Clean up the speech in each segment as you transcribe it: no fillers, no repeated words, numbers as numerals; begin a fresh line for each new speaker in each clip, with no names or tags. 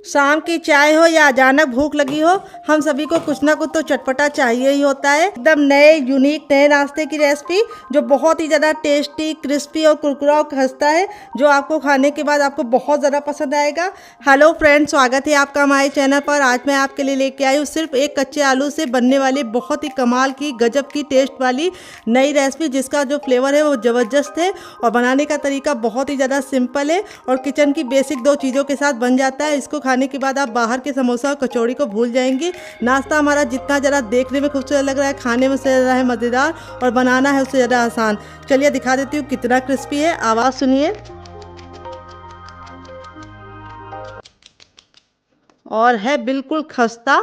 शाम की चाय हो या अचानक भूख लगी हो, हम सभी को कुछ ना कुछ तो चटपटा चाहिए ही होता है। एकदम नए यूनिक नए नाश्ते की रेसिपी जो बहुत ही ज़्यादा टेस्टी, क्रिस्पी और कुरकुरा और खस्ता है, जो आपको खाने के बाद आपको बहुत ज़्यादा पसंद आएगा। हेलो फ्रेंड्स, स्वागत है आपका हमारे चैनल पर। आज मैं आपके लिए लेके आई हूँ सिर्फ एक कच्चे आलू से बनने वाली बहुत ही कमाल की, गजब की टेस्ट वाली नई रेसिपी, जिसका जो फ्लेवर है वो ज़बरदस्त है और बनाने का तरीका बहुत ही ज़्यादा सिंपल है और किचन की बेसिक दो चीज़ों के साथ बन जाता है। इसको खाने के बाद आप बाहर के समोसा और कचौड़ी को भूल जाएंगे। नाश्ता हमारा जितना ज़रा देखने में खूबसूरत लग रहा है, खाने में उससे ज़्यादा है मज़ेदार और बनाना है उससे ज़्यादा आसान। चलिए दिखा देती हूँ कितना क्रिस्पी है। आवाज़ सुनिए और है बिल्कुल खस्ता।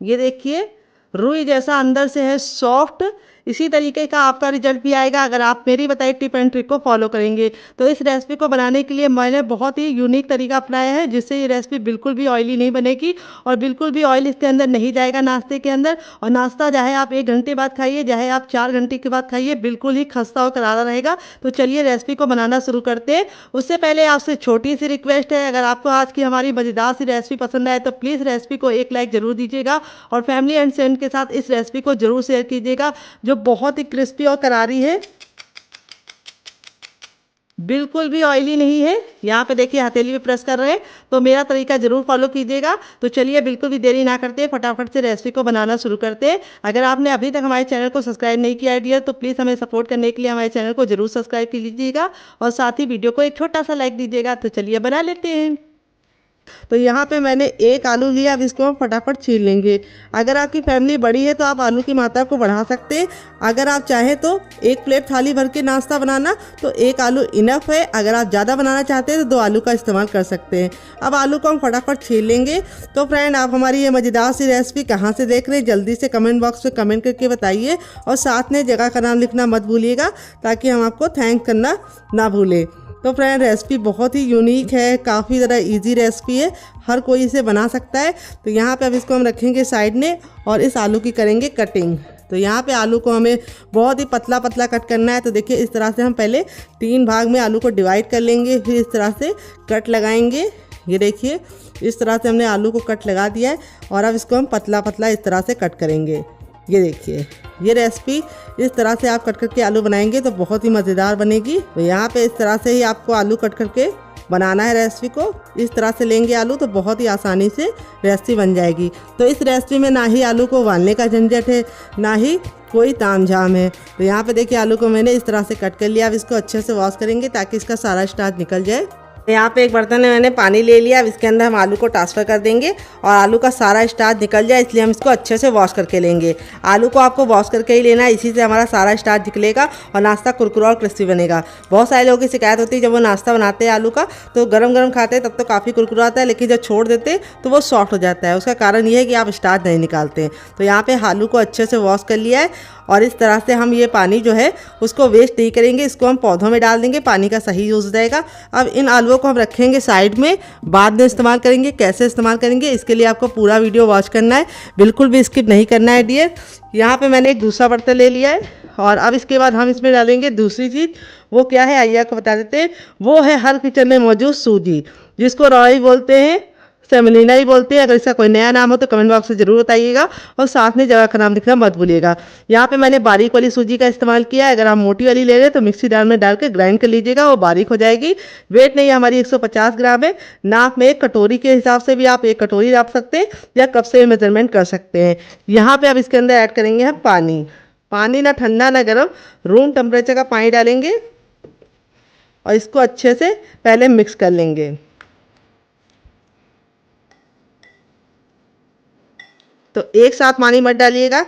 ये देखिए, रुई जैसा अंदर से है, सॉफ्ट। इसी तरीके का आपका रिजल्ट भी आएगा अगर आप मेरी बताई टिप एंड ट्रिक को फॉलो करेंगे। तो इस रेसिपी को बनाने के लिए मैंने बहुत ही यूनिक तरीका अपनाया है, जिससे ये रेसिपी बिल्कुल भी ऑयली नहीं बनेगी और बिल्कुल भी ऑयल इसके अंदर नहीं जाएगा नाश्ते के अंदर। और नाश्ता चाहे आप 1 घंटे बाद खाइए, चाहे आप 4 घंटे के बाद खाइए, बिल्कुल ही खस्ता और करारा रहेगा। तो चलिए रेसिपी को बनाना शुरू करते हैं। उससे पहले आपसे छोटी सी रिक्वेस्ट है, अगर आपको आज की हमारी मज़ेदार सी रेसिपी पसंद आए तो प्लीज़ रेसिपी को एक लाइक ज़रूर दीजिएगा और फैमिली एंड फ्रेंड के साथ इस रेसिपी को ज़रूर शेयर कीजिएगा, जो बहुत ही क्रिस्पी और करारी है, बिल्कुल भी ऑयली नहीं है। यहाँ पे देखिए हथेली पे प्रेस कर रहे हैं, तो मेरा तरीका जरूर फॉलो कीजिएगा। तो चलिए बिल्कुल भी देरी ना करते फटाफट से रेसिपी को बनाना शुरू करते हैं। अगर आपने अभी तक हमारे चैनल को सब्सक्राइब नहीं किया है तो प्लीज़ हमें सपोर्ट करने के लिए हमारे चैनल को जरूर सब्सक्राइब कीजिएगा और साथ ही वीडियो को एक छोटा सा लाइक दीजिएगा। तो चलिए बना लेते हैं। तो यहाँ पे मैंने एक आलू लिया, अब इसको हम फटाफट छील लेंगे। अगर आपकी फैमिली बड़ी है तो आप आलू की मात्रा को बढ़ा सकते हैं। अगर आप चाहें तो एक प्लेट थाली भर के नाश्ता बनाना तो एक आलू इनफ है। अगर आप ज़्यादा बनाना चाहते हैं तो 2 आलू का इस्तेमाल कर सकते हैं। अब आलू को हम फटाफट छील लेंगे। तो फ्रेंड, आप हमारी ये मज़ेदार सी रेसिपी कहाँ से देख रहे हैं, जल्दी से कमेंट बॉक्स में कमेंट करके बताइए और साथ में जगह का नाम लिखना मत भूलिएगा, ताकि हम आपको थैंक करना ना भूलें। तो फ्रेंड, रेसिपी बहुत ही यूनिक है, काफ़ी ज़्यादा इजी रेसिपी है, हर कोई इसे बना सकता है। तो यहाँ पे अब इसको हम रखेंगे साइड में और इस आलू की करेंगे कटिंग। तो यहाँ पे आलू को हमें बहुत ही पतला पतला कट करना है। तो देखिए इस तरह से हम पहले 3 भाग में आलू को डिवाइड कर लेंगे, फिर इस तरह से कट लगाएंगे। ये देखिए इस तरह से हमने आलू को कट लगा दिया है और अब इसको हम पतला पतला इस तरह से कट करेंगे। ये देखिए, ये रेसिपी इस तरह से आप कट करके आलू बनाएंगे तो बहुत ही मज़ेदार बनेगी। तो यहाँ पे इस तरह से ही आपको आलू कट करके बनाना है रेसिपी को। इस तरह से लेंगे आलू तो बहुत ही आसानी से रेसिपी बन जाएगी। तो इस रेसिपी में ना ही आलू को उबालने का झंझट है, ना ही कोई तामझाम है। तो यहाँ पे देखिए आलू को मैंने इस तरह से कट कर लिया। अब इसको अच्छे से वॉश करेंगे ताकि इसका सारा स्टार्च निकल जाए। यहाँ पे एक बर्तन में मैंने पानी ले लिया। अब इसके अंदर हम आलू को ट्रांसफ़र कर देंगे और आलू का सारा स्टार्च निकल जाए, इसलिए हम इसको अच्छे से वॉश करके लेंगे। आलू को आपको वॉश करके ही लेना है, इसी से हमारा सारा स्टार्च निकलेगा और नाश्ता कुरकुरा और क्रिस्पी बनेगा। बहुत सारे लोगों की शिकायत होती है, जब वो नाश्ता बनाते हैं आलू का तो गरम गरम खाते हैं तब तो काफ़ी कुरकुरा आता है, लेकिन जब छोड़ देते हैं तो वो सॉफ्ट हो जाता है। उसका कारण ये है कि आप स्टार्च नहीं निकालते हैं। तो यहाँ पर आलू को अच्छे से वॉश कर लिया है और इस तरह से हम ये पानी जो है उसको वेस्ट नहीं करेंगे, इसको हम पौधों में डाल देंगे, पानी का सही यूज़ हो जाएगा। अब इन आलूओं को हम रखेंगे साइड में, बाद में इस्तेमाल करेंगे। कैसे इस्तेमाल करेंगे इसके लिए आपको पूरा वीडियो वॉच करना है, बिल्कुल भी स्किप नहीं करना है डियर। यहाँ पे मैंने एक दूसरा बर्तन ले लिया है और अब इसके बाद हम इसमें डालेंगे दूसरी चीज़। वो क्या है आइए आपको बता देते हैं। वो है हर किचन में मौजूद सूजी, जिसको रॉय बोलते हैं, सेमोलिना ही बोलते हैं। अगर इसका कोई नया नाम हो तो कमेंट बॉक्स में ज़रूर बताइएगा और साथ में जगह का नाम लिखना मत भूलिएगा। यहाँ पे मैंने बारीक वाली सूजी का इस्तेमाल किया है। अगर आप मोटी वाली ले रहे हैं तो मिक्सी जार में डाल के ग्राइंड कर लीजिएगा, वो बारीक हो जाएगी। वेट नहीं, हमारी 150 ग्राम है। नाप में एक कटोरी के हिसाब से भी आप 1 कटोरी नाप सकते हैं या कप से मेजरमेंट कर सकते हैं। यहाँ पर अब इसके अंदर ऐड करेंगे हम पानी। पानी ना ठंडा ना गर्म, रूम टेम्परेचर का पानी डालेंगे और इसको अच्छे से पहले मिक्स कर लेंगे। तो एक साथ पानी मत डालिएगा,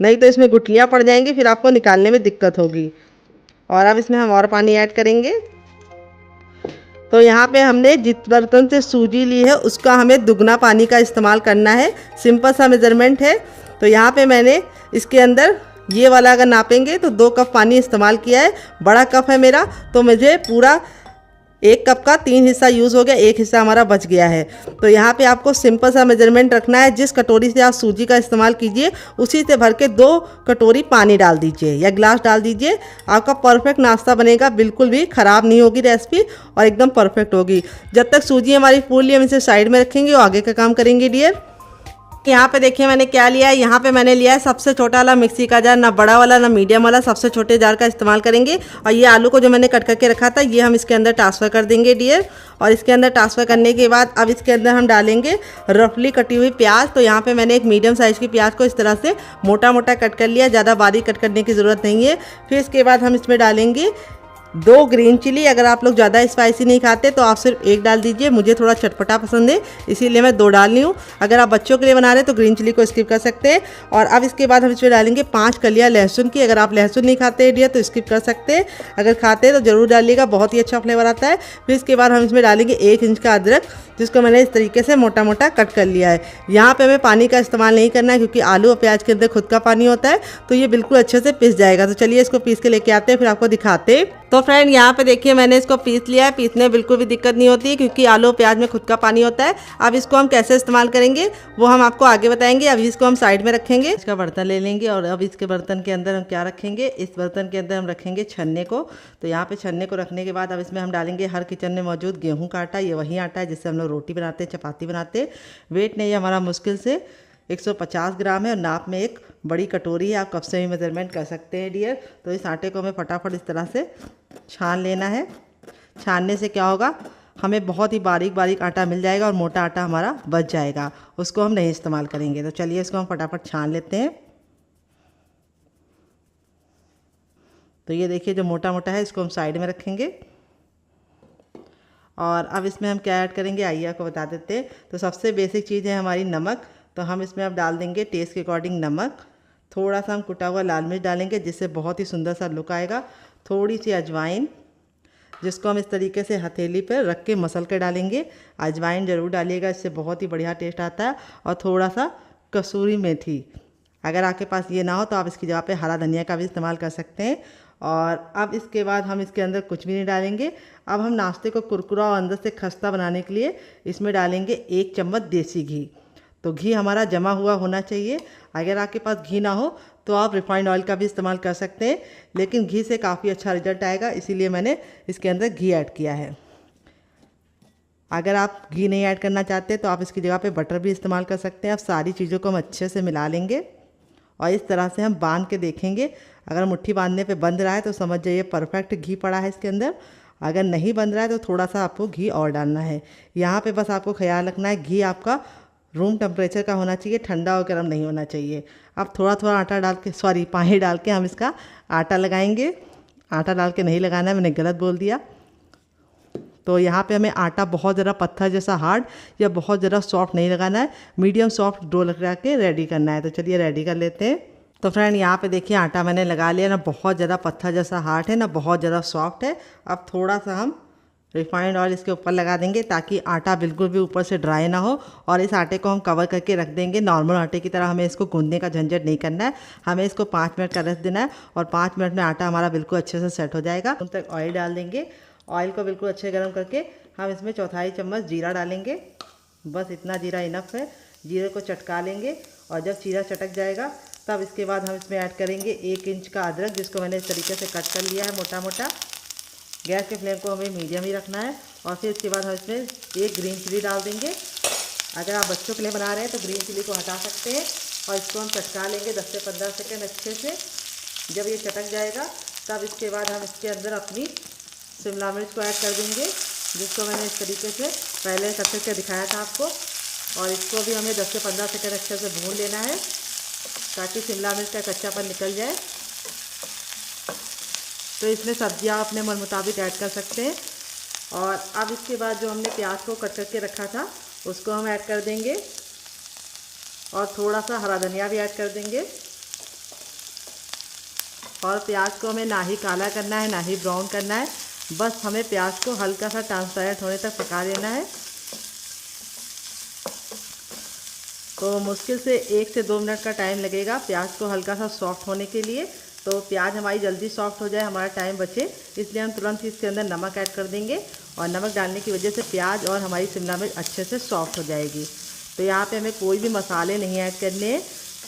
नहीं तो इसमें गुठलियाँ पड़ जाएंगी, फिर आपको निकालने में दिक्कत होगी। और अब इसमें हम और पानी ऐड करेंगे। तो यहाँ पे हमने जिस बर्तन से सूजी ली है उसका हमें दुगना पानी का इस्तेमाल करना है। सिंपल सा मेजरमेंट है। तो यहाँ पे मैंने इसके अंदर ये वाला अगर नापेंगे तो 2 कप पानी इस्तेमाल किया है। बड़ा कप है मेरा, तो मुझे पूरा 1 कप का 3 हिस्सा यूज़ हो गया, 1 हिस्सा हमारा बच गया है। तो यहाँ पे आपको सिंपल सा मेजरमेंट रखना है। जिस कटोरी से आप सूजी का इस्तेमाल कीजिए उसी से भर के 2 कटोरी पानी डाल दीजिए या गिलास डाल दीजिए। आपका परफेक्ट नाश्ता बनेगा, बिल्कुल भी ख़राब नहीं होगी रेसिपी और एकदम परफेक्ट होगी। जब तक सूजी हमारी फूल हम इसे साइड में रखेंगे और आगे का काम करेंगे डियर। यहाँ पे देखिए मैंने क्या लिया है। यहाँ पे मैंने लिया है सबसे छोटा वाला मिक्सी का जार, ना बड़ा वाला ना मीडियम वाला, सबसे छोटे जार का इस्तेमाल करेंगे। और ये आलू को जो मैंने कट करके रखा था ये हम इसके अंदर ट्रांसफ़र कर देंगे डियर। और इसके अंदर ट्रांसफ़र करने के बाद अब इसके अंदर हम डालेंगे रफली कटी हुई प्याज। तो यहाँ पे मैंने एक मीडियम साइज़ की प्याज को इस तरह से मोटा मोटा कट कर लिया, ज़्यादा बारीक कट करने की ज़रूरत नहीं है। फिर इसके बाद हम इसमें डालेंगे 2 ग्रीन चिली। अगर आप लोग ज़्यादा स्पाइसी नहीं खाते तो आप सिर्फ 1 डाल दीजिए, मुझे थोड़ा चटपटा पसंद है इसीलिए मैं 2 डाल रही हूँ। अगर आप बच्चों के लिए बना रहे हैं तो ग्रीन चिली को स्किप कर सकते हैं। और अब इसके बाद हम इसमें डालेंगे 5 कलियाँ लहसुन की। अगर आप लहसुन नहीं खाते हैं डियर तो स्किप कर सकते हैं, अगर खाते हैं तो ज़रूर डालिएगा, बहुत ही अच्छा फ्लेवर आता है। फिर इसके बाद हम इसमें डालेंगे 1 इंच का अदरक, जिसको मैंने इस तरीके से मोटा मोटा कट कर लिया है। यहाँ पे हमें पानी का इस्तेमाल नहीं करना है क्योंकि आलू और प्याज के अंदर खुद का पानी होता है, तो ये बिल्कुल अच्छे से पिस जाएगा। तो चलिए इसको पीस के लेके आते हैं, फिर आपको दिखाते हैं। तो फ्रेंड यहाँ पे देखिए मैंने इसको पीस लिया है। पीसने में बिल्कुल भी दिक्कत नहीं होती है क्योंकि आलू और प्याज में खुद का पानी होता है। अब इसको हम कैसे इस्तेमाल करेंगे वो हम आपको आगे बताएंगे। अभी इसको हम साइड में रखेंगे, इसका बर्तन ले लेंगे और अब इसके बर्तन के अंदर हम क्या रखेंगे, इस बर्तन के अंदर हम रखेंगे छन्ने को। तो यहाँ पे छन्ने को रखने के बाद अब इसमें हम डालेंगे हर किचन में मौजूद गेहूँ का आटा। ये वही आटा है जिससे हम लोग रोटी बनाते हैं, चपाती बनाते हैं। वेट नहीं है हमारा मुश्किल से 150 ग्राम है और नाप में एक बड़ी कटोरी है। आप कप से भी मेजरमेंट कर सकते हैं डियर। तो इस आटे को हमें फटाफट इस तरह से छान लेना है। छानने से क्या होगा, हमें बहुत ही बारीक बारीक आटा मिल जाएगा और मोटा आटा हमारा बच जाएगा, उसको हम नहीं इस्तेमाल करेंगे। तो चलिए इसको हम फटाफट छान लेते हैं। तो ये देखिए जो मोटा मोटा है इसको हम साइड में रखेंगे। और अब इसमें हम क्या ऐड करेंगे आइए आपको बता देते हैं। तो सबसे बेसिक चीज़ है हमारी नमक। तो हम इसमें अब डाल देंगे टेस्ट के अकॉर्डिंग नमक। थोड़ा सा हम कुटा हुआ लाल मिर्च डालेंगे जिससे बहुत ही सुंदर सा लुक आएगा। थोड़ी सी अजवाइन, जिसको हम इस तरीके से हथेली पर रख के मसल के डालेंगे। अजवाइन ज़रूर डालिएगा, इससे बहुत ही बढ़िया टेस्ट आता है। और थोड़ा सा कसूरी मेथी, अगर आपके पास ये ना हो तो आप इसकी जगह पे हरा धनिया का भी इस्तेमाल कर सकते हैं। और अब इसके बाद हम इसके अंदर कुछ भी नहीं डालेंगे। अब हम नाश्ते को कुरकुरा और अंदर से खस्ता बनाने के लिए इसमें डालेंगे 1 चम्मच देसी घी। तो घी हमारा जमा हुआ होना चाहिए। अगर आपके पास घी ना हो तो आप रिफाइंड ऑयल का भी इस्तेमाल कर सकते हैं, लेकिन घी से काफ़ी अच्छा रिजल्ट आएगा, इसीलिए मैंने इसके अंदर घी ऐड किया है। अगर आप घी नहीं ऐड करना चाहते तो आप इसकी जगह पे बटर भी इस्तेमाल कर सकते हैं। अब सारी चीज़ों को हम अच्छे से मिला लेंगे और इस तरह से हम बांध के देखेंगे। अगर मुट्ठी बांधने पे बंध रहा है तो समझ जाइए परफेक्ट घी पड़ा है इसके अंदर। अगर नहीं बंध रहा है तो थोड़ा सा आपको घी और डालना है। यहाँ पे बस आपको ख्याल रखना है घी आपका रूम टेम्परेचर का होना चाहिए, ठंडा और गर्म नहीं होना चाहिए। अब थोड़ा थोड़ा आटा डाल के पानी डाल के हम इसका आटा लगाएंगे। आटा डाल के नहीं लगाना है, मैंने गलत बोल दिया। तो यहाँ पे हमें आटा बहुत ज़रा पत्थर जैसा हार्ड या बहुत ज़रा सॉफ्ट नहीं लगाना है, मीडियम सॉफ्ट डो लगा के रेडी करना है। तो चलिए रेडी कर लेते हैं। तो फ्रेंड यहाँ पे देखिए आटा मैंने लगा लिया, ना बहुत ज़्यादा पत्थर जैसा हार्ड है ना बहुत ज़्यादा सॉफ्ट है। अब थोड़ा सा हम रिफाइंड ऑयल इसके ऊपर लगा देंगे ताकि आटा बिल्कुल भी ऊपर से ड्राई ना हो। और इस आटे को हम कवर करके रख देंगे। नॉर्मल आटे की तरह हमें इसको गूंदने का झंझट नहीं करना है, हमें इसको 5 मिनट का रेस्ट देना है और 5 मिनट में आटा हमारा बिल्कुल अच्छे से सेट हो जाएगा। उन तक ऑयल डाल देंगे। ऑयल को बिल्कुल अच्छे गर्म करके हम इसमें 1/4 चम्मच जीरा डालेंगे। बस इतना जीरा इनफ है। जीरे को चटका लेंगे और जब जीरा चटक जाएगा तब इसके बाद हम इसमें ऐड करेंगे 1 इंच का अदरक, जिसको मैंने इस तरीके से कट कर लिया है मोटा मोटा। गैस के फ्लेम को हमें मीडियम ही रखना है। और फिर इसके बाद हम इसमें 1 ग्रीन चिली डाल देंगे। अगर आप बच्चों के लिए बना रहे हैं तो ग्रीन चिली को हटा सकते हैं। और इसको हम चटका लेंगे 10 से 15 सेकेंड अच्छे से। जब ये चटक जाएगा तब इसके बाद हम इसके अंदर अपनी शिमला मिर्च को ऐड कर देंगे, जिसको मैंने इस तरीके से पहले कट करके दिखाया था आपको। और इसको भी हमें 10 से 15 सेकेंड अच्छे से भून लेना है ताकि शिमला मिर्च का कच्चापन निकल जाए। तो इसमें सब्जियां अपने मन मुताबिक ऐड कर सकते हैं। और अब इसके बाद जो हमने प्याज को कट करके रखा था उसको हम ऐड कर देंगे और थोड़ा सा हरा धनिया भी ऐड कर देंगे। और प्याज को हमें ना ही काला करना है ना ही ब्राउन करना है, बस हमें प्याज को हल्का सा ट्रांसपेरेंट होने तक पका लेना है। तो मुश्किल से 1 से 2 मिनट का टाइम लगेगा प्याज को हल्का सा सॉफ्ट होने के लिए। तो प्याज हमारी जल्दी सॉफ्ट हो जाए, हमारा टाइम बचे, इसलिए हम तुरंत ही इसके अंदर नमक ऐड कर देंगे और नमक डालने की वजह से प्याज और हमारी शिमला मिर्च अच्छे से सॉफ्ट हो जाएगी। तो यहाँ पे हमें कोई भी मसाले नहीं ऐड करने हैं,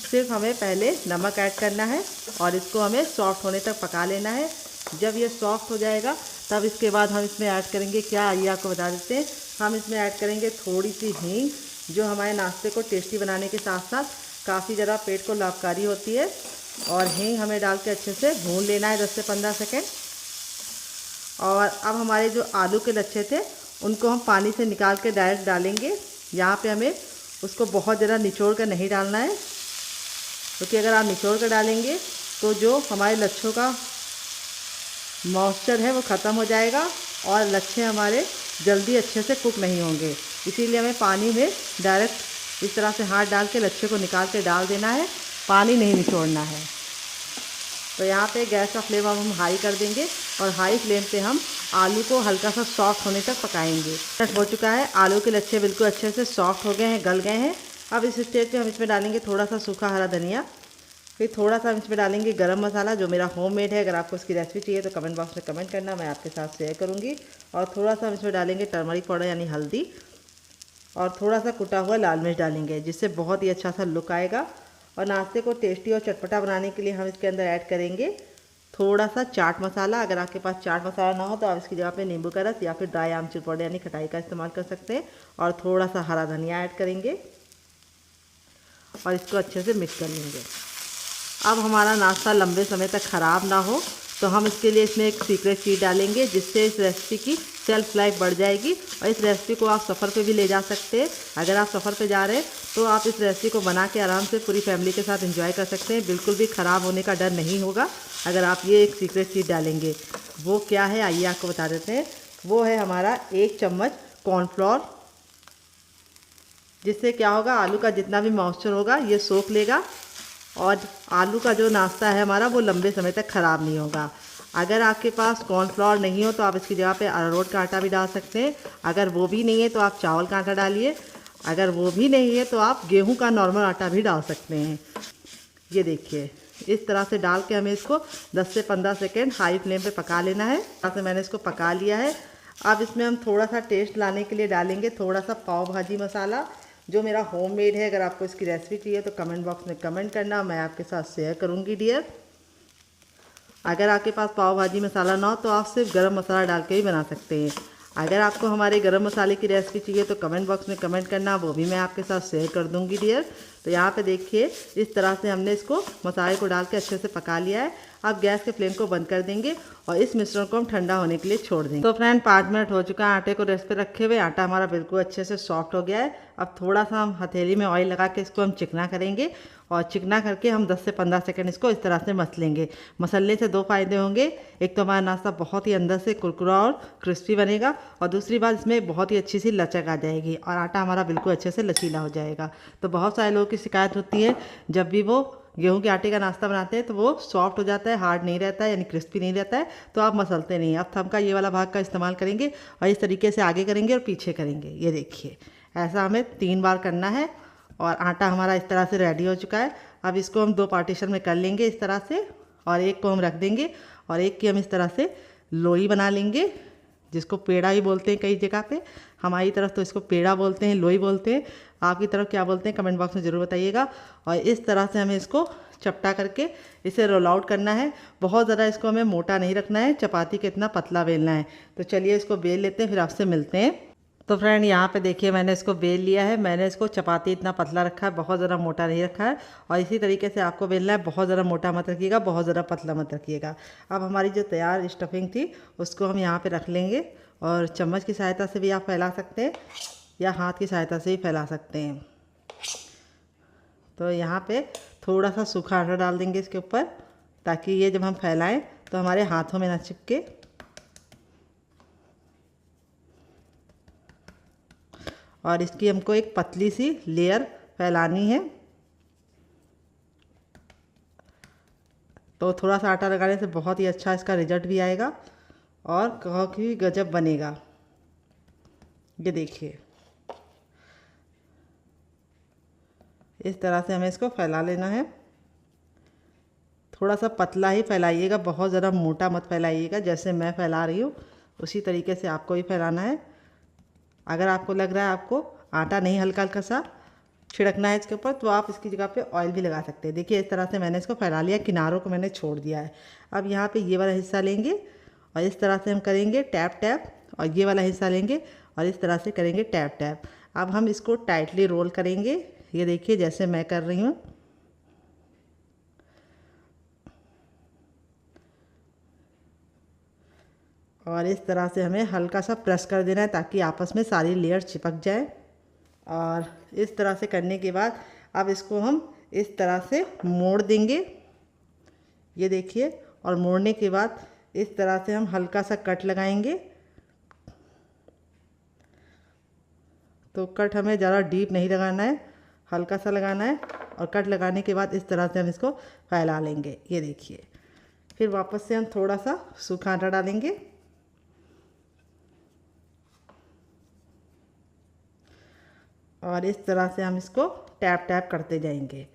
सिर्फ हमें पहले नमक ऐड करना है और इसको हमें सॉफ्ट होने तक पका लेना है। जब ये सॉफ्ट हो जाएगा तब इसके बाद हम इसमें ऐड करेंगे क्या, आइए आपको बता देते हैं। हम इसमें ऐड करेंगे थोड़ी सी हींग, जो हमारे नाश्ते को टेस्टी बनाने के साथ साथ काफ़ी ज़्यादा पेट को लाभकारी होती है। और हींग हमें डाल के अच्छे से भून लेना है 10 से 15 सेकेंड। और अब हमारे जो आलू के लच्छे थे उनको हम पानी से निकाल के डायरेक्ट डालेंगे। यहाँ पे हमें उसको बहुत ज़्यादा निचोड़ कर नहीं डालना है, क्योंकि अगर आप निचोड़ कर डालेंगे तो जो हमारे लच्छों का मॉइस्चर है वो ख़त्म हो जाएगा और लच्छे हमारे जल्दी अच्छे से कुक नहीं होंगे। इसीलिए हमें पानी में डायरेक्ट इस तरह से हाथ डाल के लच्छे को निकाल के डाल देना है, पानी नहीं निचोड़ना है। तो यहाँ पे गैस का फ्लेम अब हम हाई कर देंगे और हाई फ्लेम पे हम आलू को हल्का सा सॉफ्ट होने तक पकाएंगे। हो चुका है, आलू के लच्छे बिल्कुल अच्छे से सॉफ्ट हो गए हैं, गल गए हैं। अब इस स्टेज पे हम इसमें डालेंगे थोड़ा सा सूखा हरा धनिया, फिर थोड़ा सा हम इसमें डालेंगे गरम मसाला जो मेरा होममेड है। अगर आपको इसकी रेसिपी चाहिए तो कमेंट बॉक्स में कमेंट करना, मैं आपके साथ शेयर करूँगी। और थोड़ा सा हम इसमें डालेंगे टर्मरिक पाउडर यानी हल्दी, और थोड़ा सा कुटा हुआ लाल मिर्च डालेंगे, जिससे बहुत ही अच्छा सा लुक आएगा। और नाश्ते को टेस्टी और चटपटा बनाने के लिए हम इसके अंदर ऐड करेंगे थोड़ा सा चाट मसाला। अगर आपके पास चाट मसाला ना हो तो आप इसकी जगह पे नींबू का रस या फिर ड्राई आमचूर पाउडर यानी खटाई का इस्तेमाल कर सकते हैं। और थोड़ा सा हरा धनिया ऐड करेंगे और इसको अच्छे से मिक्स कर लेंगे। अब हमारा नाश्ता लंबे समय तक ख़राब ना हो तो हम इसके लिए इसमें एक सीक्रेट चीज़ डालेंगे, जिससे इस रेसिपी की सेल्फ लाइफ बढ़ जाएगी। और इस रेसिपी को आप सफ़र पे भी ले जा सकते हैं। अगर आप सफ़र पे जा रहे हैं तो आप इस रेसिपी को बना के आराम से पूरी फैमिली के साथ एंजॉय कर सकते हैं। बिल्कुल भी ख़राब होने का डर नहीं होगा अगर आप ये एक सीक्रेट चीज़ डालेंगे। वो क्या है आइए आपको बता देते हैं। वो है हमारा 1 चम्मच कॉर्नफ्लोर, जिससे क्या होगा, आलू का जितना भी मॉइस्चर होगा ये सोख लेगा और आलू का जो नाश्ता है हमारा वो लंबे समय तक ख़राब नहीं होगा। अगर आपके पास कॉर्नफ्लोर नहीं हो तो आप इसकी जगह पे अरारोट का आटा भी डाल सकते हैं। अगर वो भी नहीं है तो आप चावल का आटा डालिए। अगर वो भी नहीं है तो आप गेहूं का नॉर्मल आटा भी डाल सकते हैं। ये देखिए, इस तरह से डाल के हमें इसको 10 से 15 सेकेंड हाई फ्लेम पे पका लेना है। यहाँ से मैंने इसको पका लिया है। अब इसमें हम थोड़ा सा टेस्ट लाने के लिए डालेंगे थोड़ा सा पाव भाजी मसाला, जो मेरा होममेड है। अगर आपको इसकी रेसिपी चाहिए तो कमेंट बॉक्स में कमेंट करना, मैं आपके साथ शेयर करूँगी डियर। अगर आपके पास पाव भाजी मसाला ना हो तो आप सिर्फ गरम मसाला डाल के भी बना सकते हैं। अगर आपको हमारे गरम मसाले की रेसिपी चाहिए तो कमेंट बॉक्स में कमेंट करना, वो भी मैं आपके साथ शेयर कर दूंगी डियर। तो यहाँ पे देखिए इस तरह से हमने इसको मसाले को डाल के अच्छे से पका लिया है। अब गैस के फ्लेम को बंद कर देंगे और इस मिश्रण को हम ठंडा होने के लिए छोड़ देंगे। तो फ्रेंड 5 मिनट हो चुका है आटे को रेस्ट पे रखे हुए। आटा हमारा बिल्कुल अच्छे से सॉफ्ट हो गया है। अब थोड़ा सा हम हथेली में ऑयल लगा के इसको हम चिकना करेंगे और चिकना करके हम 10 से 15 सेकंड इसको इस तरह से मसलेंगे। मसलने से 2 फ़ायदे होंगे। एक तो हमारा नाश्ता बहुत ही अंदर से कुरकुरा और क्रिस्पी बनेगा और दूसरी बात इसमें बहुत ही अच्छी सी लचक आ जाएगी और आटा हमारा बिल्कुल अच्छे से लचीला हो जाएगा। तो बहुत सारे लोगों की शिकायत होती है जब भी वो गेहूं के आटे का नाश्ता बनाते हैं तो वो सॉफ्ट हो जाता है, हार्ड नहीं रहता है यानी क्रिस्पी नहीं रहता है, तो आप मसलते नहीं। अब थंब का ये वाला भाग का इस्तेमाल करेंगे और इस तरीके से आगे करेंगे और पीछे करेंगे। ये देखिए, ऐसा हमें 3 बार करना है और आटा हमारा इस तरह से रेडी हो चुका है। अब इसको हम 2 पार्टीशन में कर लेंगे इस तरह से, और एक को हम रख देंगे और एक की हम इस तरह से लोई बना लेंगे, जिसको पेड़ा भी बोलते हैं कई जगह पे। हमारी तरफ तो इसको पेड़ा बोलते हैं, लोई बोलते हैं। आपकी तरफ क्या बोलते हैं कमेंट बॉक्स में ज़रूर बताइएगा। और इस तरह से हमें इसको चपटा करके इसे रोल आउट करना है। बहुत ज़्यादा इसको हमें मोटा नहीं रखना है, चपाती के इतना पतला बेलना है। तो चलिए इसको बेल लेते हैं, फिर आपसे मिलते हैं। तो फ्रेंड यहाँ पे देखिए मैंने इसको बेल लिया है। मैंने इसको चपाती इतना पतला रखा है, बहुत ज़्यादा मोटा नहीं रखा है। और इसी तरीके से आपको बेलना है, बहुत ज़्यादा मोटा मत रखिएगा, बहुत ज़्यादा पतला मत रखिएगा। अब हमारी जो तैयार स्टफिंग थी उसको हम यहाँ पे रख लेंगे और चम्मच की सहायता से भी आप फैला सकते हैं या हाथ की सहायता से भी फैला सकते हैं। तो यहाँ पे थोड़ा सा सूखा आटा डाल देंगे इसके ऊपर, ताकि ये जब हम फैलाएं तो हमारे हाथों में ना चिपके। और इसकी हमको एक पतली सी लेयर फैलानी है। तो थोड़ा सा आटा लगाने से बहुत ही अच्छा इसका रिजल्ट भी आएगा और काफ़ी गजब बनेगा। ये देखिए, इस तरह से हमें इसको फैला लेना है। थोड़ा सा पतला ही फैलाइएगा, बहुत ज़्यादा मोटा मत फैलाइएगा जैसे मैं फैला रही हूँ। उसी तरीके से आपको भी फैलाना है। अगर आपको लग रहा है आपको आटा नहीं हल्का हल्का सा छिड़कना है इसके ऊपर, तो आप इसकी जगह पे ऑयल भी लगा सकते हैं। देखिए इस तरह से मैंने इसको फैला लिया, किनारों को मैंने छोड़ दिया है। अब यहाँ पे ये वाला हिस्सा लेंगे और इस तरह से हम करेंगे टैप टैप, और ये वाला हिस्सा लेंगे और इस तरह से करेंगे टैप टैप। अब हम इसको टाइटली रोल करेंगे। ये देखिए जैसे मैं कर रही हूँ। और इस तरह से हमें हल्का सा प्रेस कर देना है ताकि आपस में सारी लेयर चिपक जाए। और इस तरह से करने के बाद अब इसको हम इस तरह से मोड़ देंगे। ये देखिए, और मोड़ने के बाद इस तरह से हम हल्का सा कट लगाएंगे। तो कट हमें ज़्यादा डीप नहीं लगाना है, हल्का सा लगाना है। और कट लगाने के बाद इस तरह से हम इसको फैला लेंगे। ये देखिए, फिर वापस से हम थोड़ा सा सूखा आटा डालेंगे और इस तरह से हम इसको टैप टैप करते जाएंगे।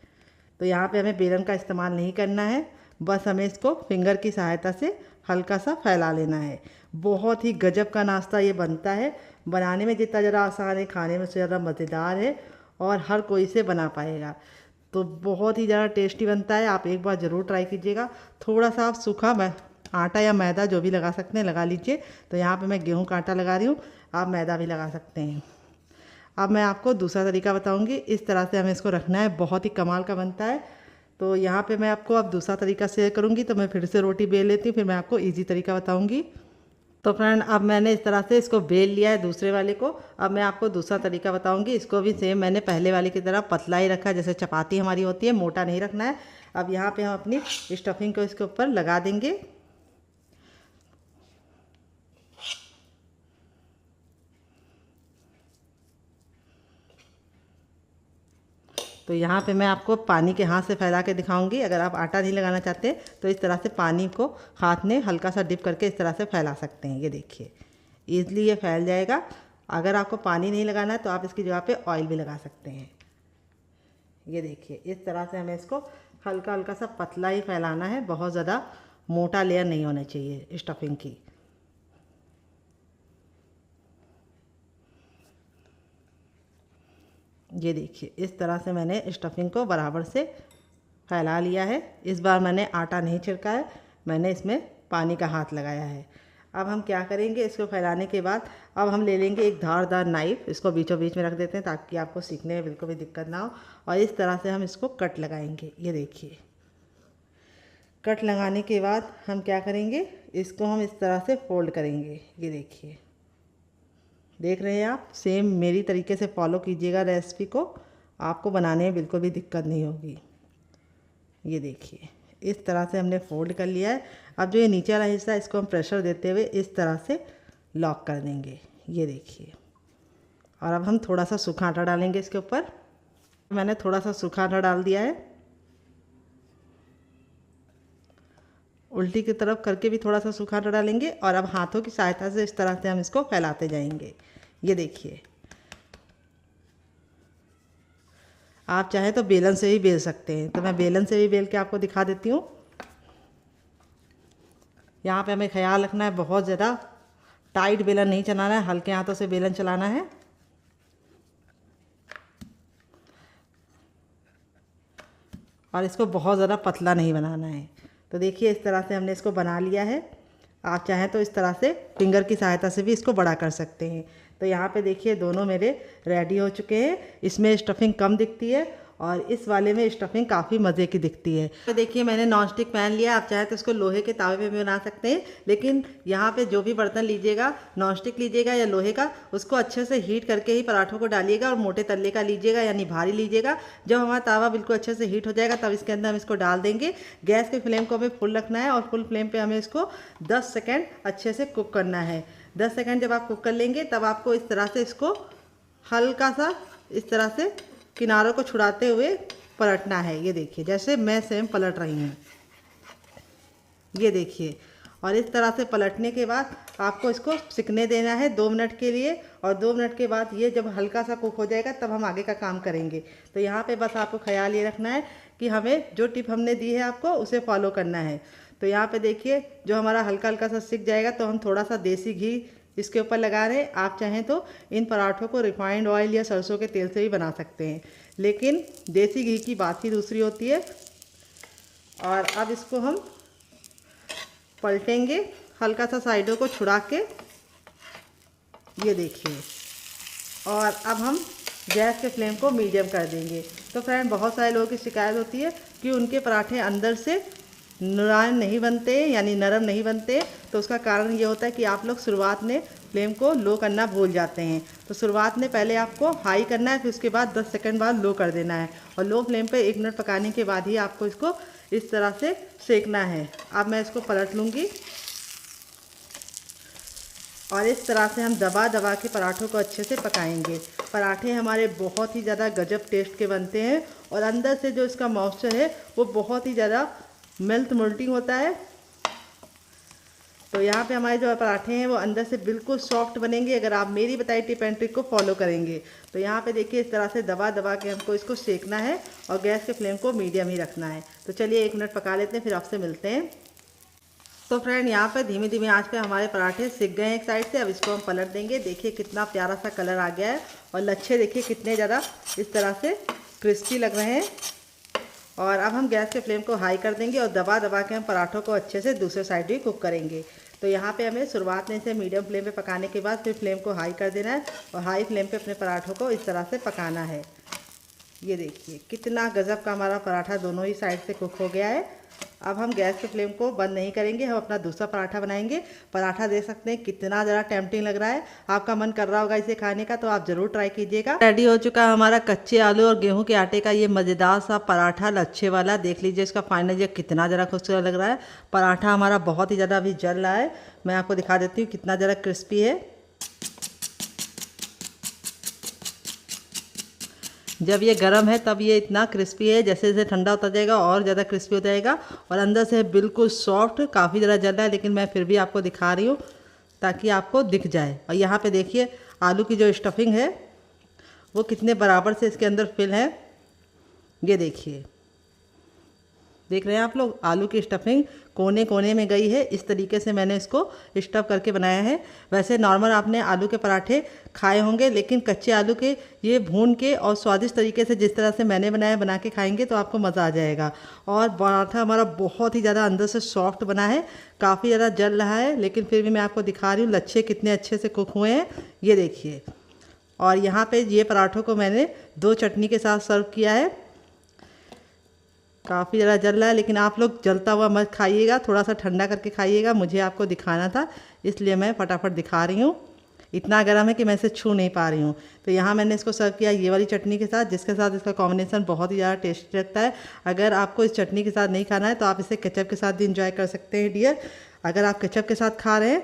तो यहाँ पे हमें बेलन का इस्तेमाल नहीं करना है, बस हमें इसको फिंगर की सहायता से हल्का सा फैला लेना है। बहुत ही गजब का नाश्ता ये बनता है। बनाने में जितना ज़्यादा आसान है, खाने में उससे ज़्यादा मज़ेदार है और हर कोई इसे बना पाएगा। तो बहुत ही ज़्यादा टेस्टी बनता है, आप एक बार ज़रूर ट्राई कीजिएगा। थोड़ा सा आप सूखा आटा या मैदा जो भी लगा सकते हैं लगा लीजिए। तो यहाँ पे मैं गेहूं का आटा लगा रही हूँ, आप मैदा भी लगा सकते हैं। अब मैं आपको दूसरा तरीका बताऊंगी। इस तरह से हमें इसको रखना है, बहुत ही कमाल का बनता है। तो यहाँ पे मैं आपको अब दूसरा तरीका शेयर करूँगी। तो मैं फिर से रोटी बेल लेती हूँ, फिर मैं आपको इजी तरीका बताऊँगी। तो फ्रेंड, अब मैंने इस तरह से इसको बेल लिया है दूसरे वाले को। अब मैं आपको दूसरा तरीका बताऊँगी। इसको भी सेम मैंने पहले वाले की तरह पतला ही रखा है, जैसे चपाती हमारी होती है, मोटा नहीं रखना है। अब यहाँ पर हम अपनी स्टफिंग को इसके ऊपर लगा देंगे। तो यहाँ पे मैं आपको पानी के हाथ से फैला के दिखाऊंगी। अगर आप आटा नहीं लगाना चाहते तो इस तरह से पानी को हाथ में हल्का सा डिप करके इस तरह से फैला सकते हैं। ये देखिए, ईज़िली ये फैल जाएगा। अगर आपको पानी नहीं लगाना है तो आप इसकी जगह पे ऑयल भी लगा सकते हैं। ये देखिए, इस तरह से हमें इसको हल्का हल्का सा पतला ही फैलाना है, बहुत ज़्यादा मोटा लेयर नहीं होना चाहिए स्टफिंग की। ये देखिए, इस तरह से मैंने स्टफिंग को बराबर से फैला लिया है। इस बार मैंने आटा नहीं छिड़का है, मैंने इसमें पानी का हाथ लगाया है। अब हम क्या करेंगे, इसको फैलाने के बाद अब हम ले लेंगे एक धारदार नाइफ़, इसको बीचों बीच में रख देते हैं ताकि आपको सीखने में बिल्कुल भी दिक्कत ना हो। और इस तरह से हम इसको कट लगाएंगे। ये देखिए, कट लगाने के बाद हम क्या करेंगे, इसको हम इस तरह से फोल्ड करेंगे। ये देखिए, देख रहे हैं आप, सेम मेरी तरीके से फॉलो कीजिएगा रेसिपी को, आपको बनाने में बिल्कुल भी दिक्कत नहीं होगी। ये देखिए, इस तरह से हमने फोल्ड कर लिया है। अब जो ये नीचे वाला हिस्सा है इसको हम प्रेशर देते हुए इस तरह से लॉक कर देंगे। ये देखिए, और अब हम थोड़ा सा सूखा आटा डालेंगे इसके ऊपर। मैंने थोड़ा सा सूखा आटा डाल दिया है। उल्टी की तरफ करके भी थोड़ा सा सूखा आटा डालेंगे और अब हाथों की सहायता से इस तरह से हम इसको फैलाते जाएंगे। ये देखिए, आप चाहे तो बेलन से भी बेल सकते हैं। तो मैं बेलन से भी बेल के आपको दिखा देती हूँ। यहाँ पे हमें ख्याल रखना है, बहुत ज़्यादा टाइट बेलन नहीं चलाना है, हल्के हाथों से बेलन चलाना है। और इसको बहुत ज़्यादा पतला नहीं बनाना है। तो देखिए, इस तरह से हमने इसको बना लिया है। आप चाहें तो इस तरह से फिंगर की सहायता से भी इसको बड़ा कर सकते हैं। तो यहाँ पे देखिए, दोनों मेरे रेडी हो चुके हैं। इसमें स्टफिंग कम दिखती है और इस वाले में स्टफिंग काफ़ी मज़े की दिखती है। तो देखिए, मैंने नॉन स्टिक पैन लिया। आप चाहे तो इसको लोहे के तावे पे भी बना सकते हैं, लेकिन यहाँ पे जो भी बर्तन लीजिएगा, नॉन स्टिक लीजिएगा या लोहे का, उसको अच्छे से हीट करके ही पराठों को डालिएगा और मोटे तल्ले का लीजिएगा, यानी भारी लीजिएगा। जब हमारा तावा बिल्कुल अच्छे से हीट हो जाएगा तब इसके अंदर हम इसको डाल देंगे। गैस के फ्लेम को हमें फुल रखना है और फुल फ्लेम पर हमें इसको 10 सेकेंड अच्छे से कुक करना है। 10 सेकेंड जब आप कुक कर लेंगे तब आपको इस तरह से इसको हल्का सा इस तरह से किनारों को छुड़ाते हुए पलटना है। ये देखिए, जैसे मैं सेम पलट रही हूँ। ये देखिए, और इस तरह से पलटने के बाद आपको इसको सिकने देना है 2 मिनट के लिए। और 2 मिनट के बाद ये जब हल्का सा कुक हो जाएगा तब हम आगे का काम करेंगे। तो यहाँ पे बस आपको ख्याल ये रखना है कि हमें जो टिप हमने दी है आपको उसे फॉलो करना है। तो यहाँ पे देखिए जो हमारा हल्का हल्का सा सिक जाएगा तो हम थोड़ा सा देसी घी इसके ऊपर लगा रहे हैं। आप चाहें तो इन पराठों को रिफाइंड ऑयल या सरसों के तेल से भी बना सकते हैं, लेकिन देसी घी की बात ही दूसरी होती है। और अब इसको हम पलटेंगे हल्का सा साइडों को छुड़ा के, ये देखिए। और अब हम गैस के फ्लेम को मीडियम कर देंगे। तो फ्रेंड, बहुत सारे लोगों की शिकायत होती है कि उनके पराठे अंदर से मुलायम नहीं बनते, यानी नरम नहीं बनते। तो उसका कारण ये होता है कि आप लोग शुरुआत में फ्लेम को लो करना भूल जाते हैं। तो शुरुआत में पहले आपको हाई करना है, फिर उसके बाद 10 सेकंड बाद लो कर देना है, और लो फ्लेम पे 1 मिनट पकाने के बाद ही आपको इसको इस तरह से सेकना है। अब मैं इसको पलट लूँगी और इस तरह से हम दबा दबा के पराठों को अच्छे से पकाएंगे। पराठे हमारे बहुत ही ज़्यादा गजब टेस्ट के बनते हैं, और अंदर से जो इसका मॉइस्चर है वो बहुत ही ज़्यादा मोल्टिंग होता है। तो यहाँ पे हमारे जो पराठे हैं वो अंदर से बिल्कुल सॉफ्ट बनेंगे अगर आप मेरी बताई टिप एंड ट्रिक को फॉलो करेंगे। तो यहाँ पे देखिए इस तरह से दबा दबा के हमको इसको सेकना है, और गैस के फ्लेम को मीडियम ही रखना है। तो चलिए 1 मिनट पका लेते हैं, फिर आपसे मिलते हैं। तो फ्रेंड, यहाँ पे धीमी धीमी आंच पे हमारे पराठे सिक गए हैं एक साइड से। अब इसको हम पलट देंगे। देखिए कितना प्यारा सा कलर आ गया है, और लच्छे देखिए कितने ज़्यादा इस तरह से क्रिस्पी लग रहे हैं। और अब हम गैस के फ्लेम को हाई कर देंगे, और दबा दबा के हम पराठों को अच्छे से दूसरे साइड भी कुक करेंगे। तो यहाँ पे हमें शुरुआत में इसे मीडियम फ्लेम पे पकाने के बाद फिर फ्लेम को हाई कर देना है, और हाई फ्लेम पे अपने पराठों को इस तरह से पकाना है। ये देखिए कितना गजब का हमारा पराठा दोनों ही साइड से कुक हो गया है। अब हम गैस के फ्लेम को बंद नहीं करेंगे, हम अपना दूसरा पराठा बनाएंगे। पराठा देख सकते हैं कितना ज़रा टेम्पटिंग लग रहा है। आपका मन कर रहा होगा इसे खाने का, तो आप ज़रूर ट्राई कीजिएगा। रेडी हो चुका है हमारा कच्चे आलू और गेहूं के आटे का ये मज़ेदार सा पराठा लच्छे वाला। देख लीजिए इसका फाइनल ये कितना ज़रा खूबसूरत लग रहा है। पराठा हमारा बहुत ही ज़्यादा अभी जल रहा है, मैं आपको दिखा देती हूँ कितना ज़रा क्रिस्पी है। जब ये गर्म है तब ये इतना क्रिस्पी है, जैसे जैसे ठंडा होता जाएगा और ज़्यादा क्रिस्पी हो जाएगा, और अंदर से बिल्कुल सॉफ्ट। काफ़ी ज़्यादा जल रहा है, लेकिन मैं फिर भी आपको दिखा रही हूँ ताकि आपको दिख जाए। और यहाँ पे देखिए आलू की जो स्टफिंग है वो कितने बराबर से इसके अंदर फिल है। ये देखिए, देख रहे हैं आप लोग, आलू की स्टफिंग कोने कोने में गई है। इस तरीके से मैंने इसको स्टफ करके बनाया है। वैसे नॉर्मल आपने आलू के पराठे खाए होंगे, लेकिन कच्चे आलू के ये भून के और स्वादिष्ट तरीके से जिस तरह से मैंने बनाया बना के खाएंगे तो आपको मज़ा आ जाएगा। और पराठा हमारा बहुत ही ज़्यादा अंदर से सॉफ्ट बना है, काफ़ी ज़्यादा जल रहा है, लेकिन फिर भी मैं आपको दिखा रही हूँ लच्छे कितने अच्छे से कुक हुए हैं। ये देखिए, और यहाँ पे ये पराठों को मैंने 2 चटनी के साथ सर्व किया है। काफ़ी ज़्यादा जल रहा है, लेकिन आप लोग जलता हुआ मत खाइएगा, थोड़ा सा ठंडा करके खाइएगा। मुझे आपको दिखाना था इसलिए मैं फटाफट दिखा रही हूँ। इतना गर्म है कि मैं इसे छू नहीं पा रही हूँ। तो यहाँ मैंने इसको सर्व किया ये वाली चटनी के साथ, जिसके साथ इसका कॉम्बिनेशन बहुत ही ज़्यादा टेस्टी लगता है। अगर आपको इस चटनी के साथ नहीं खाना है तो आप इसे केचप के साथ भी इंजॉय कर सकते हैं डियर। अगर आप केचप के साथ खा रहे हैं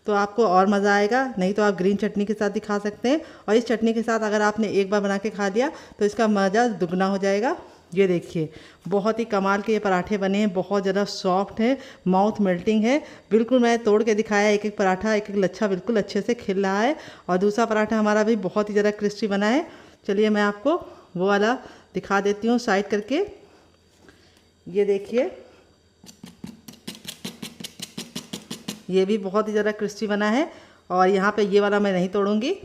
तो आपको और मज़ा आएगा, नहीं तो आप ग्रीन चटनी के साथ भी खा सकते हैं। और इस चटनी के साथ अगर आपने एक बार बना के खा लिया तो इसका मज़ा दुगना हो जाएगा। ये देखिए बहुत ही कमाल के ये पराठे बने हैं, बहुत ज़्यादा सॉफ्ट है, माउथ मेल्टिंग है। बिल्कुल मैं तोड़ के दिखाया, एक एक पराठा एक एक लच्छा बिल्कुल अच्छे से खिल रहा है। और दूसरा पराठा हमारा भी बहुत ही ज़्यादा क्रिस्पी बना है। चलिए मैं आपको वो वाला दिखा देती हूँ साइड करके। ये देखिए, ये भी बहुत ही ज़्यादा क्रिस्पी बना है। और यहाँ पे ये वाला मैं नहीं तोड़ूंगी,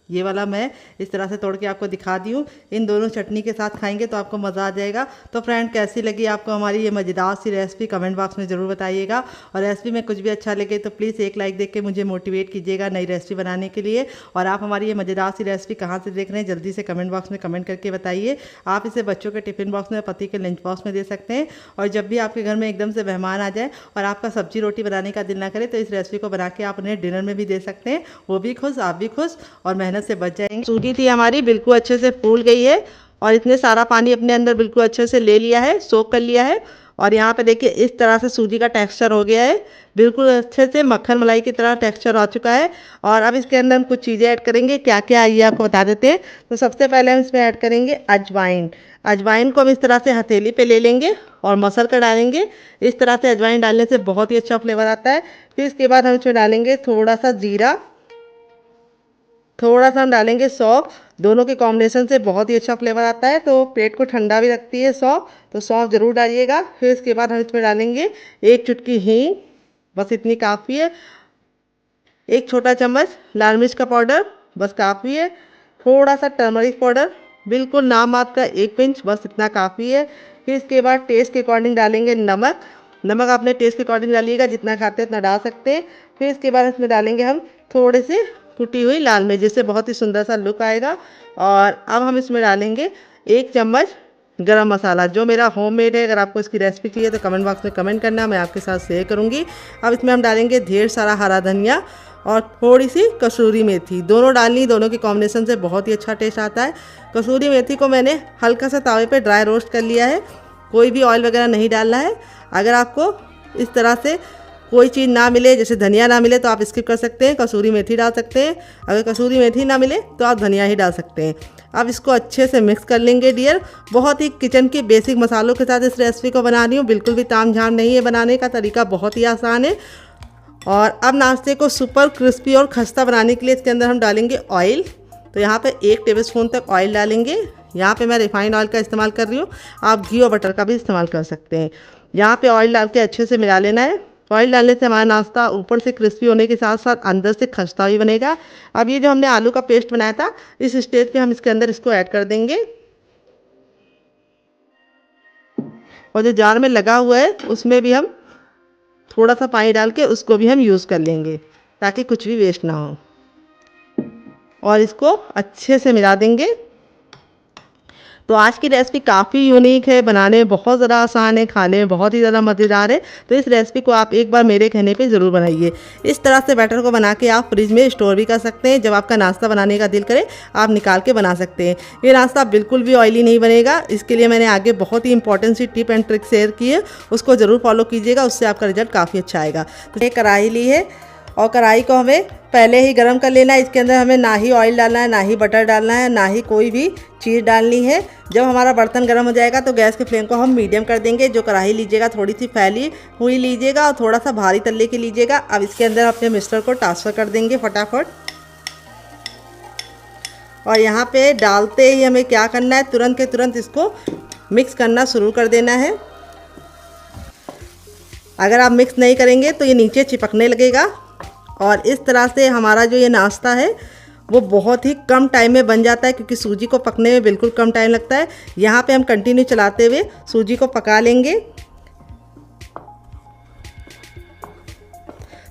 ये वाला मैं इस तरह से तोड़ के आपको दिखा दी हूँ। इन दोनों चटनी के साथ खाएंगे तो आपको मज़ा आ जाएगा। तो फ्रेंड, कैसी लगी आपको हमारी ये मज़ेदार सी रेसिपी कमेंट बॉक्स में ज़रूर बताइएगा। और रेसिपी में कुछ भी अच्छा लगे तो प्लीज़ एक लाइक देख के मुझे मोटिवेट कीजिएगा नई रेसिपी बनाने के लिए। और आप हमारी ये मज़ेदार सी रेसिपी कहाँ से देख रहे हैं जल्दी से कमेंट बॉक्स में कमेंट करके बताइए। आप इसे बच्चों के टिफ़िन बॉक्स में, पति के लंच बॉक्स में दे सकते हैं। और जब भी आपके घर में एकदम से मेहमान आ जाए और आपका सब्जी रोटी बनाने का दिल ना करे तो इस रेसिपी को बना के आप उन्हें डिनर में भी दे सकते हैं। वो भी खुश, आप भी खुश, और मेहनत से बच जाएंगे। सूजी थी हमारी बिल्कुल अच्छे से फूल गई है, और इसने सारा पानी अपने अंदर बिल्कुल अच्छे से ले लिया है, सोख कर लिया है। और यहाँ पे देखिए इस तरह से सूजी का टेक्सचर हो गया है, बिल्कुल अच्छे से मक्खन मलाई की तरह टेक्सचर आ चुका है। और अब इसके अंदर हम कुछ चीज़ें ऐड करेंगे, क्या क्या आइए आपको बता देते हैं। तो सबसे पहले हम इसमें ऐड करेंगे अजवाइन। अजवाइन को हम इस तरह से हथेली पे ले लेंगे और मसल कर डालेंगे। इस तरह से अजवाइन डालने से बहुत ही अच्छा फ्लेवर आता है। फिर इसके बाद हम इसमें डालेंगे थोड़ा सा जीरा, थोड़ा सा हम डालेंगे सौंफ। दोनों के कॉम्बिनेशन से बहुत ही अच्छा फ्लेवर आता है। तो पेट को ठंडा भी रखती है सौंफ, तो सौंफ ज़रूर डालिएगा। फिर इसके बाद हम इसमें डालेंगे 1 चुटकी हींग, बस इतनी काफ़ी है। 1 छोटा चम्मच लाल मिर्च का पाउडर, बस काफ़ी है। थोड़ा सा टर्मरिक पाउडर, बिल्कुल नाम मात्र का 1 पिंच, बस इतना काफ़ी है। फिर इसके बाद टेस्ट के अकॉर्डिंग डालेंगे नमक। नमक आपने टेस्ट के अकॉर्डिंग डालिएगा, जितना खाते हैं उतना डाल सकते हैं। फिर इसके बाद इसमें डालेंगे हम थोड़े से कुटी हुई लाल मिर्च, जिससे बहुत ही सुंदर सा लुक आएगा। और अब हम इसमें डालेंगे 1 चम्मच गरम मसाला, जो मेरा होममेड है। अगर आपको इसकी रेसिपी चाहिए तो कमेंट बॉक्स में कमेंट करना, मैं आपके साथ शेयर करूँगी। अब इसमें हम डालेंगे ढेर सारा हरा धनिया और थोड़ी सी कसूरी मेथी। दोनों डालनी, दोनों के कॉम्बिनेशन से बहुत ही अच्छा टेस्ट आता है। कसूरी मेथी को मैंने हल्का सा तावे पे ड्राई रोस्ट कर लिया है, कोई भी ऑयल वगैरह नहीं डालना है। अगर आपको इस तरह से कोई चीज़ ना मिले, जैसे धनिया ना मिले, तो आप स्किप कर सकते हैं, कसूरी मेथी डाल सकते हैं। अगर कसूरी मेथी ना मिले तो आप धनिया ही डाल सकते हैं। अब इसको अच्छे से मिक्स कर लेंगे डियर। बहुत ही किचन की बेसिक मसालों के साथ इस रेसिपी को बना रही हूँ, बिल्कुल भी तामझाम नहीं है। बनाने का तरीका बहुत ही आसान है। और अब नाश्ते को सुपर क्रिस्पी और खस्ता बनाने के लिए इसके अंदर हम डालेंगे ऑयल। तो यहाँ पे 1 टेबलस्पून तक ऑयल डालेंगे। यहाँ पे मैं रिफाइंड ऑयल का इस्तेमाल कर रही हूँ, आप घी और बटर का भी इस्तेमाल कर सकते हैं। यहाँ पे ऑयल डाल के अच्छे से मिला लेना है। ऑयल डालने से हमारा नाश्ता ऊपर से क्रिस्पी होने के साथ साथ अंदर से खस्ता भी बनेगा। अब ये जो हमने आलू का पेस्ट बनाया था, इस स्टेज पे हम इसके अंदर इसको ऐड कर देंगे। और जो जार में लगा हुआ है उसमें भी हम थोड़ा सा पानी डाल के उसको भी हम यूज़ कर लेंगे, ताकि कुछ भी वेस्ट ना हो। और इसको अच्छे से मिला देंगे। तो आज की रेसिपी काफ़ी यूनिक है, बनाने में बहुत ज़्यादा आसान है, खाने में बहुत ही ज़्यादा मज़ेदार है। तो इस रेसिपी को आप एक बार मेरे कहने पे ज़रूर बनाइए। इस तरह से बैटर को बना के आप फ्रिज में स्टोर भी कर सकते हैं। जब आपका नाश्ता बनाने का दिल करे आप निकाल के बना सकते हैं। ये नाश्ता बिल्कुल भी ऑयली नहीं बनेगा। इसके लिए मैंने आगे बहुत ही इंपॉर्टेंट सी टिप एंड ट्रिक शेयर की है, उसको ज़रूर फॉलो कीजिएगा, उससे आपका रिजल्ट काफ़ी अच्छा आएगा। तो एक कढ़ाई ली है और कढ़ाई को हमें पहले ही गर्म कर लेना है। इसके अंदर हमें ना ही ऑयल डालना है, ना ही बटर डालना है, ना ही कोई भी चीज़ डालनी है। जब हमारा बर्तन गर्म हो जाएगा तो गैस के फ्लेम को हम मीडियम कर देंगे। जो कढ़ाई लीजिएगा थोड़ी सी फैली हुई लीजिएगा और थोड़ा सा भारी तल्ले की लीजिएगा। अब इसके अंदर अपने मिक्सचर को ट्रांसफ़र कर देंगे फटाफट। और यहाँ पे डालते ही हमें क्या करना है, तुरंत के तुरंत इसको मिक्स करना शुरू कर देना है। अगर आप मिक्स नहीं करेंगे तो ये नीचे चिपकने लगेगा। और इस तरह से हमारा जो ये नाश्ता है वो बहुत ही कम टाइम में बन जाता है, क्योंकि सूजी को पकने में बिल्कुल कम टाइम लगता है। यहाँ पे हम कंटिन्यू चलाते हुए सूजी को पका लेंगे।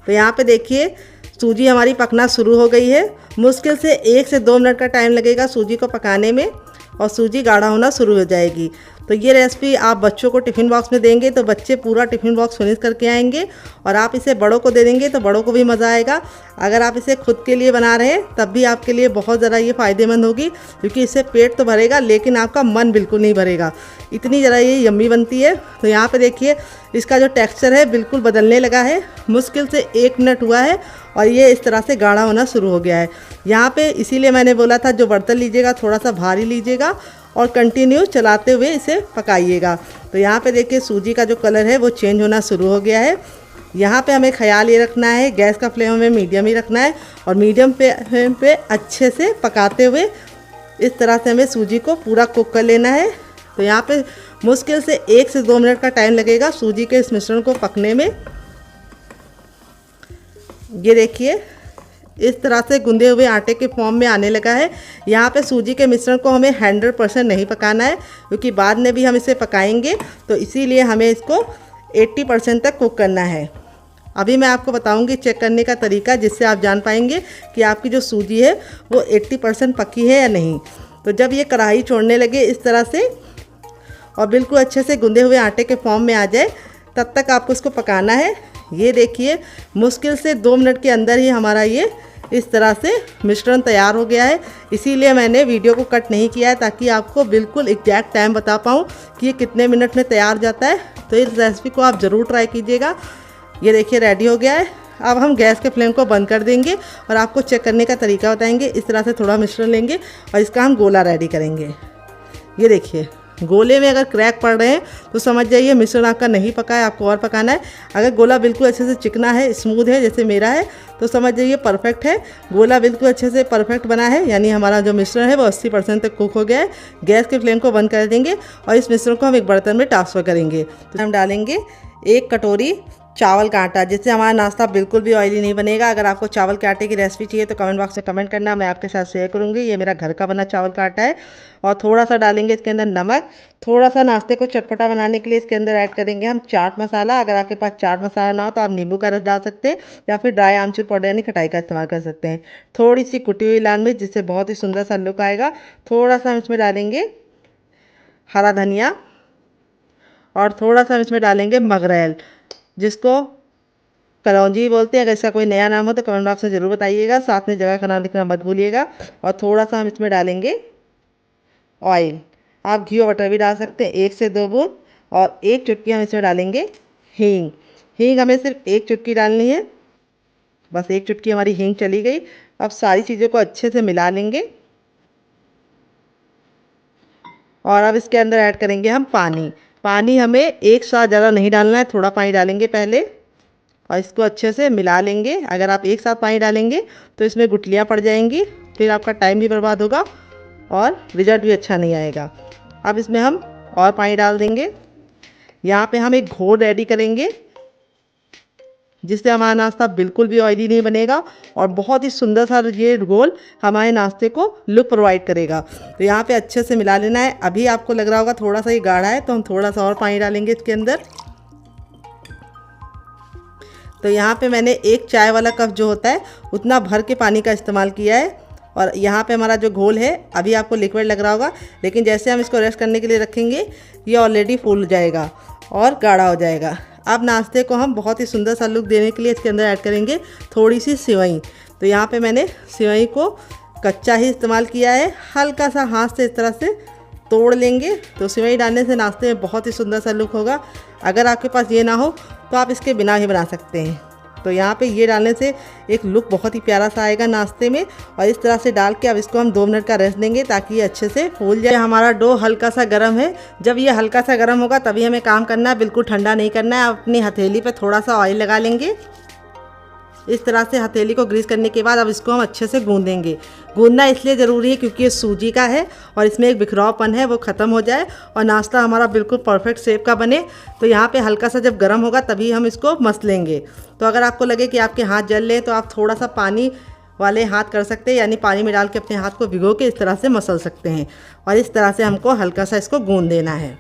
तो यहाँ पे देखिए सूजी हमारी पकना शुरू हो गई है। मुश्किल से 1 से 2 मिनट का टाइम लगेगा सूजी को पकाने में, और सूजी गाढ़ा होना शुरू हो जाएगी। तो ये रेसिपी आप बच्चों को टिफ़िन बॉक्स में देंगे तो बच्चे पूरा टिफ़िन बॉक्स फिनिश करके आएंगे, और आप इसे बड़ों को दे देंगे तो बड़ों को भी मज़ा आएगा। अगर आप इसे खुद के लिए बना रहे हैं तब भी आपके लिए बहुत ज़्यादा ये फ़ायदेमंद होगी, क्योंकि इससे पेट तो भरेगा लेकिन आपका मन बिल्कुल नहीं भरेगा, इतनी ज़रा ये यम्मी बनती है। तो यहाँ पे देखिए इसका जो टेक्सचर है बिल्कुल बदलने लगा है। मुश्किल से 1 मिनट हुआ है और ये इस तरह से गाढ़ा होना शुरू हो गया है। यहाँ पे इसीलिए मैंने बोला था जो बर्तन लीजिएगा थोड़ा सा भारी लीजिएगा और कंटिन्यू चलाते हुए इसे पकाइएगा। तो यहाँ पे देखिए सूजी का जो कलर है वो चेंज होना शुरू हो गया है। यहाँ पे हमें ख्याल ये रखना है, गैस का फ्लेम हमें मीडियम ही रखना है, और मीडियम फ्लेम पे अच्छे से पकाते हुए इस तरह से हमें सूजी को पूरा कुक कर लेना है। तो यहाँ पे मुश्किल से 1 से 2 मिनट का टाइम लगेगा सूजी के इस मिश्रण को पकने में। ये देखिए इस तरह से गूंदे हुए आटे के फॉर्म में आने लगा है। यहाँ पे सूजी के मिश्रण को हमें 100% नहीं पकाना है, क्योंकि बाद में भी हम इसे पकाएंगे, तो इसीलिए हमें इसको 80% तक कुक करना है। अभी मैं आपको बताऊंगी चेक करने का तरीका, जिससे आप जान पाएंगे कि आपकी जो सूजी है वो 80% पकी है या नहीं। तो जब ये कढ़ाई छोड़ने लगे इस तरह से और बिल्कुल अच्छे से गूंदे हुए आटे के फॉर्म में आ जाए, तब तक आपको इसको पकाना है। ये देखिए मुश्किल से 2 मिनट के अंदर ही हमारा ये इस तरह से मिश्रण तैयार हो गया है। इसीलिए मैंने वीडियो को कट नहीं किया है, ताकि आपको बिल्कुल एग्जैक्ट टाइम बता पाऊँ कि ये कितने मिनट में तैयार जाता है। तो इस रेसिपी को आप ज़रूर ट्राई कीजिएगा। ये देखिए रेडी हो गया है। अब हम गैस के फ्लेम को बंद कर देंगे और आपको चेक करने का तरीका बताएंगे। इस तरह से थोड़ा मिश्रण लेंगे और इसका हम गोला रेडी करेंगे। ये देखिए गोले में अगर क्रैक पड़ रहे हैं तो समझ जाइए मिश्रण आपका नहीं पका है, आपको और पकाना है। अगर गोला बिल्कुल अच्छे से चिकना है, स्मूथ है जैसे मेरा है, तो समझ जाइए परफेक्ट है। गोला बिल्कुल अच्छे से परफेक्ट बना है, यानी हमारा जो मिश्रण है वो 80% तक कुक हो गया है। गैस के फ्लेम को बंद कर देंगे और इस मिश्रण को हम एक बर्तन में ट्रांसफ़र करेंगे। तो हम डालेंगे 1 कटोरी चावल का आटा, जिससे हमारा नाश्ता बिल्कुल भी ऑयली नहीं बनेगा। अगर आपको चावल के आटे की रेसिपी चाहिए तो कमेंट बॉक्स में कमेंट करना, मैं आपके साथ शेयर करूंगी। ये मेरा घर का बना चावल का आटा है। और थोड़ा सा डालेंगे इसके अंदर नमक। थोड़ा सा नाश्ते को चटपटा बनाने के लिए इसके अंदर ऐड करेंगे हम चाट मसाला। अगर आपके पास चाट मसाला ना हो तो आप नींबू का रस डाल सकते हैं, या फिर ड्राई आमचूर पाउडर यानी खटाई का इस्तेमाल कर सकते हैं। थोड़ी सी कुटी हुई लाल मिर्च, जिससे बहुत ही सुंदर सा लुक आएगा। थोड़ा सा हम इसमें डालेंगे हरा धनिया, और थोड़ा सा हम इसमें डालेंगे मगरेल, जिसको कलौंजी बोलते हैं। अगर इसका कोई नया नाम हो तो कमेंट बॉक्स में ज़रूर बताइएगा। साथ में जगह का नाम लिखना मत भूलिएगा। और थोड़ा सा हम इसमें डालेंगे ऑयल। आप घी और बटर भी डाल सकते हैं, 1 से 2 बूंद। और 1 चुटकी हम इसमें डालेंगे हींग। हींग हमें सिर्फ 1 चुटकी डालनी है, बस 1 चुटकी हमारी हींग चली गई। अब सारी चीज़ों को अच्छे से मिला लेंगे और अब इसके अंदर ऐड करेंगे हम पानी। पानी हमें एक साथ ज़्यादा नहीं डालना है, थोड़ा पानी डालेंगे पहले और इसको अच्छे से मिला लेंगे। अगर आप एक साथ पानी डालेंगे तो इसमें गुठलियाँ पड़ जाएंगी, फिर आपका टाइम भी बर्बाद होगा और रिजल्ट भी अच्छा नहीं आएगा। अब इसमें हम और पानी डाल देंगे। यहाँ पे हम एक घोल रेडी करेंगे, जिससे हमारा नाश्ता बिल्कुल भी ऑयली नहीं बनेगा और बहुत ही सुंदर सा ये घोल हमारे नाश्ते को लुक प्रोवाइड करेगा। तो यहाँ पे अच्छे से मिला लेना है। अभी आपको लग रहा होगा थोड़ा सा ये गाढ़ा है, तो हम थोड़ा सा और पानी डालेंगे इसके अंदर। तो यहाँ पे मैंने 1 चाय वाला कप जो होता है उतना भर के पानी का इस्तेमाल किया है। और यहाँ पे हमारा जो घोल है, अभी आपको लिक्विड लग रहा होगा, लेकिन जैसे हम इसको रेस्ट करने के लिए रखेंगे ये ऑलरेडी फूल जाएगा और गाढ़ा हो जाएगा। अब नाश्ते को हम बहुत ही सुंदर सा लुक देने के लिए इसके अंदर ऐड करेंगे थोड़ी सी सेवई। तो यहाँ पे मैंने सेवई को कच्चा ही इस्तेमाल किया है। हल्का सा हाथ से इस तरह से तोड़ लेंगे, तो सेवई डालने से नाश्ते में बहुत ही सुंदर सा लुक होगा। अगर आपके पास ये ना हो तो आप इसके बिना ही बना सकते हैं। तो यहाँ पे ये डालने से एक लुक बहुत ही प्यारा सा आएगा नाश्ते में। और इस तरह से डाल के अब इसको हम 2 मिनट का रेस्ट देंगे ताकि ये अच्छे से फूल जाए। हमारा डो हल्का सा गर्म है। जब ये हल्का सा गर्म होगा तभी हमें काम करना है, बिल्कुल ठंडा नहीं करना है। आप अपनी हथेली पे थोड़ा सा ऑयल लगा लेंगे। इस तरह से हथेली को ग्रीस करने के बाद अब इसको हम अच्छे से गूंदेंगे। गूंदना इसलिए ज़रूरी है क्योंकि ये सूजी का है और इसमें एक बिखरावपन है, वो ख़त्म हो जाए और नाश्ता हमारा बिल्कुल परफेक्ट शेप का बने। तो यहाँ पे हल्का सा जब गर्म होगा तभी हम इसको मस लेंगे। तो अगर आपको लगे कि आपके हाथ जल लें तो आप थोड़ा सा पानी वाले हाथ कर सकते हैं, यानी पानी में डाल के अपने हाथ को भिगो के इस तरह से मसल सकते हैं। और इस तरह से हमको हल्का सा इसको गूंद देना है,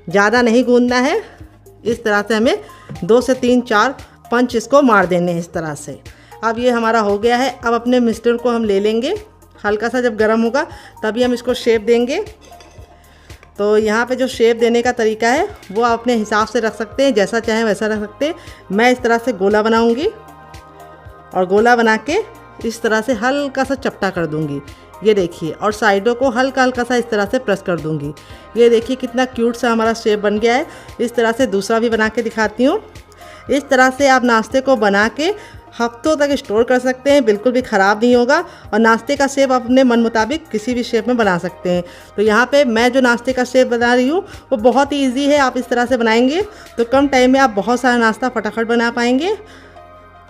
ज़्यादा नहीं गूंदना है। इस तरह से हमें 2 से 3-4 पंच इसको मार देने हैं इस तरह से। अब ये हमारा हो गया है। अब अपने मिक्सचर को हम ले लेंगे, हल्का सा जब गर्म होगा तभी हम इसको शेप देंगे। तो यहाँ पे जो शेप देने का तरीका है वो आप अपने हिसाब से रख सकते हैं, जैसा चाहें वैसा रख सकते हैं। मैं इस तरह से गोला बनाऊंगी और गोला बना के इस तरह से हल्का सा चपटा कर दूंगी, ये देखिए। और साइडों को हल्का हल्का सा इस तरह से प्रेस कर दूंगी। ये देखिए कितना क्यूट सा हमारा शेप बन गया है। इस तरह से दूसरा भी बना के दिखाती हूँ। इस तरह से आप नाश्ते को बना के हफ्तों तक स्टोर कर सकते हैं, बिल्कुल भी ख़राब नहीं होगा। और नाश्ते का शेप आप अपने मन मुताबिक किसी भी शेप में बना सकते हैं। तो यहाँ पे मैं जो नाश्ते का शेप बना रही हूँ वो बहुत ही ईजी है। आप इस तरह से बनाएंगे तो कम टाइम में आप बहुत सारा नाश्ता फटाफट बना पाएंगे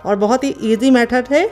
और बहुत ही ईजी मेथड है।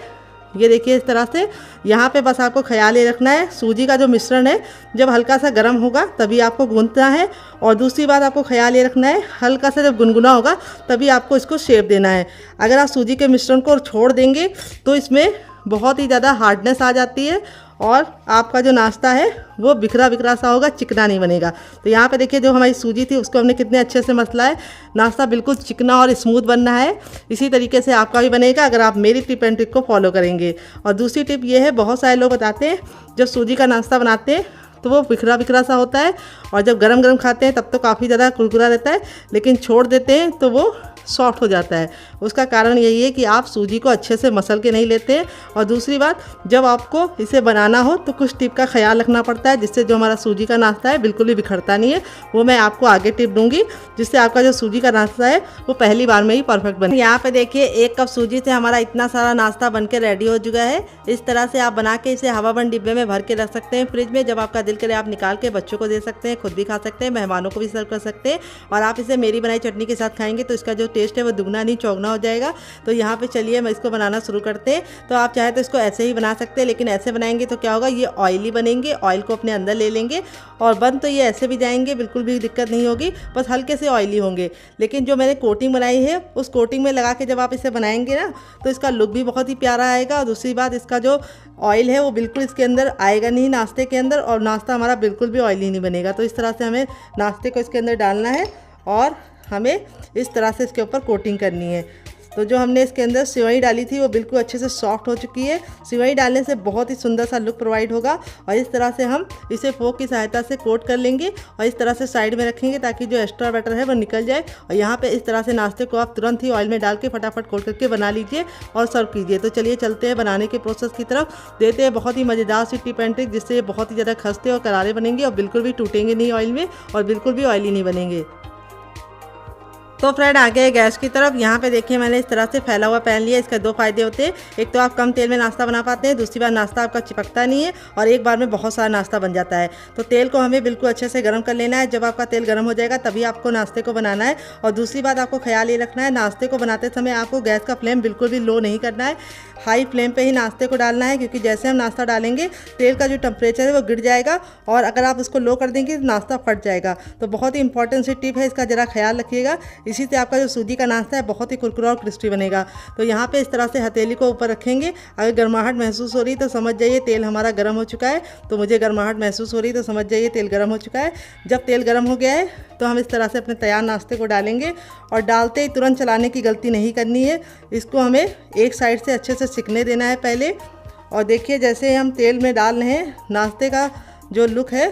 ये देखिए इस तरह से। यहाँ पे बस आपको ख्याल ये रखना है, सूजी का जो मिश्रण है जब हल्का सा गर्म होगा तभी आपको गूंथना है। और दूसरी बात आपको ख्याल ये रखना है, हल्का सा जब गुनगुना होगा तभी आपको इसको शेप देना है। अगर आप सूजी के मिश्रण को छोड़ देंगे तो इसमें बहुत ही ज़्यादा हार्डनेस आ जाती है और आपका जो नाश्ता है वो बिखरा बिखरा सा होगा, चिकना नहीं बनेगा। तो यहाँ पे देखिए जो हमारी सूजी थी उसको हमने कितने अच्छे से मसला है। नाश्ता बिल्कुल चिकना और स्मूथ बनना है। इसी तरीके से आपका भी बनेगा अगर आप मेरी टिप एंड ट्रिक को फॉलो करेंगे। और दूसरी टिप ये है, बहुत सारे लोग बताते हैं जब सूजी का नाश्ता बनाते हैं तो वो बिखरा बिखरा सा होता है और जब गरम गरम खाते हैं तब तो काफ़ी ज़्यादा कुरकुरा रहता है, लेकिन छोड़ देते हैं तो वो सॉफ्ट हो जाता है। उसका कारण यही है कि आप सूजी को अच्छे से मसल के नहीं लेते हैं। और दूसरी बात, जब आपको इसे बनाना हो तो कुछ टिप का ख्याल रखना पड़ता है, जिससे जो हमारा सूजी का नाश्ता है बिल्कुल भी बिखरता नहीं है। वो मैं आपको आगे टिप दूंगी, जिससे आपका जो सूजी का नाश्ता है वो पहली बार में ही परफेक्ट बने। यहाँ पे देखिए 1 कप सूजी से हमारा इतना सारा नाश्ता बनके रेडी हो चुका है। इस तरह से आप बना के इसे हवाबंद डिब्बे में भर के रख सकते हैं फ्रिज में। जब आपका दिल करे आप निकाल के बच्चों को दे सकते हैं, खुद भी खा सकते हैं, मेहमानों को भी सर्व कर सकते हैं। और आप इसे मेरी बनाई चटनी के साथ खाएंगे तो इसका जो टेस्ट है वो दुगना नहीं चौगुना हो जाएगा। तो यहाँ पे चलिए मैं इसको बनाना शुरू करते हैं। तो आप चाहे तो इसको ऐसे ही बना सकते हैं, लेकिन ऐसे बनाएंगे तो क्या होगा, ये ऑयली बनेंगे, ऑयल को अपने अंदर ले लेंगे और बन तो ये ऐसे भी जाएंगे, बिल्कुल भी दिक्कत नहीं होगी, बस हल्के से ऑयली होंगे। लेकिन जो मैंने कोटिंग बनाई है उस कोटिंग में लगा के जब आप इसे बनाएंगे ना तो इसका लुक भी बहुत ही प्यारा आएगा। और दूसरी बात, इसका जो ऑयल है वो बिल्कुल इसके अंदर आएगा नहीं नाश्ते के अंदर, और नाश्ता हमारा बिल्कुल भी ऑयली नहीं बनेगा। तो इस तरह से हमें नाश्ते को इसके अंदर डालना है और हमें इस तरह से इसके ऊपर कोटिंग करनी है। तो जो हमने इसके अंदर सेवई डाली थी वो बिल्कुल अच्छे से सॉफ्ट हो चुकी है। सेवई डालने से बहुत ही सुंदर सा लुक प्रोवाइड होगा। और इस तरह से हम इसे फोक की सहायता से कोट कर लेंगे और इस तरह से साइड में रखेंगे ताकि जो एक्स्ट्रा बैटर है वो निकल जाए। और यहाँ पे इस तरह से नाश्ते को आप तुरंत ही ऑयल में डाल के फटाफट कोट करके बना लीजिए और सर्व कीजिए। तो चलिए चलते हैं बनाने के प्रोसेस की तरफ, देते हैं बहुत ही मज़ेदार सी टिप एंड ट्रिक, जिससे ये बहुत ही ज़्यादा खस्ते और करारे बनेंगे और बिल्कुल भी टूटेंगे नहीं ऑयल में और बिल्कुल भी ऑयली नहीं बनेंगे। तो फ्रेंड आ गए गैस की तरफ। यहाँ पे देखिए मैंने इस तरह से फैला हुआ पैन लिया। इसका 2 फायदे होते हैं, एक तो आप कम तेल में नाश्ता बना पाते हैं, दूसरी बार नाश्ता आपका चिपकता नहीं है और एक बार में बहुत सारा नाश्ता बन जाता है। तो तेल को हमें बिल्कुल अच्छे से गर्म कर लेना है। जब आपका तेल गर्म हो जाएगा तभी आपको नाश्ते को बनाना है। और दूसरी बात आपको ख्याल ये रखना है, नाश्ते को बनाते समय आपको गैस का फ्लेम बिल्कुल भी लो नहीं करना है, हाई फ्लेम पे ही नाश्ते को डालना है, क्योंकि जैसे हम नाश्ता डालेंगे तेल का जो टेम्परेचर है वो गिर जाएगा और अगर आप उसको लो कर देंगे तो नाश्ता फट जाएगा। तो बहुत ही इंपॉर्टेंट सी टिप है, इसका ज़रा ख्याल रखिएगा। इसी से आपका जो सूजी का नाश्ता है बहुत ही कुरकुरा और क्रिस्पी बनेगा। तो यहाँ पे इस तरह से हथेली को ऊपर रखेंगे। अगर गर्माहट महसूस हो रही तो समझ जाइए तेल हमारा गर्म हो चुका है। तो मुझे गर्माहट महसूस हो रही तो समझ जाइए तेल गर्म हो चुका है। जब तेल गर्म हो गया है तो हम इस तरह से अपने तैयार नाश्ते को डालेंगे और डालते ही तुरंत चलाने की गलती नहीं करनी है। इसको हमें एक साइड से अच्छे से सिकने देना है पहले। और देखिए जैसे हम तेल में डाल रहे हैं, नाश्ते का जो लुक है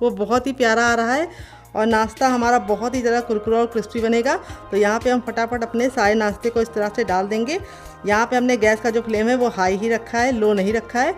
वो बहुत ही प्यारा आ रहा है और नाश्ता हमारा बहुत ही ज़्यादा कुरकुरा और क्रिस्पी बनेगा। तो यहाँ पे हम फटाफट अपने सारे नाश्ते को इस तरह से डाल देंगे। यहाँ पे हमने गैस का जो फ्लेम है वो हाई ही रखा है, लो नहीं रखा है,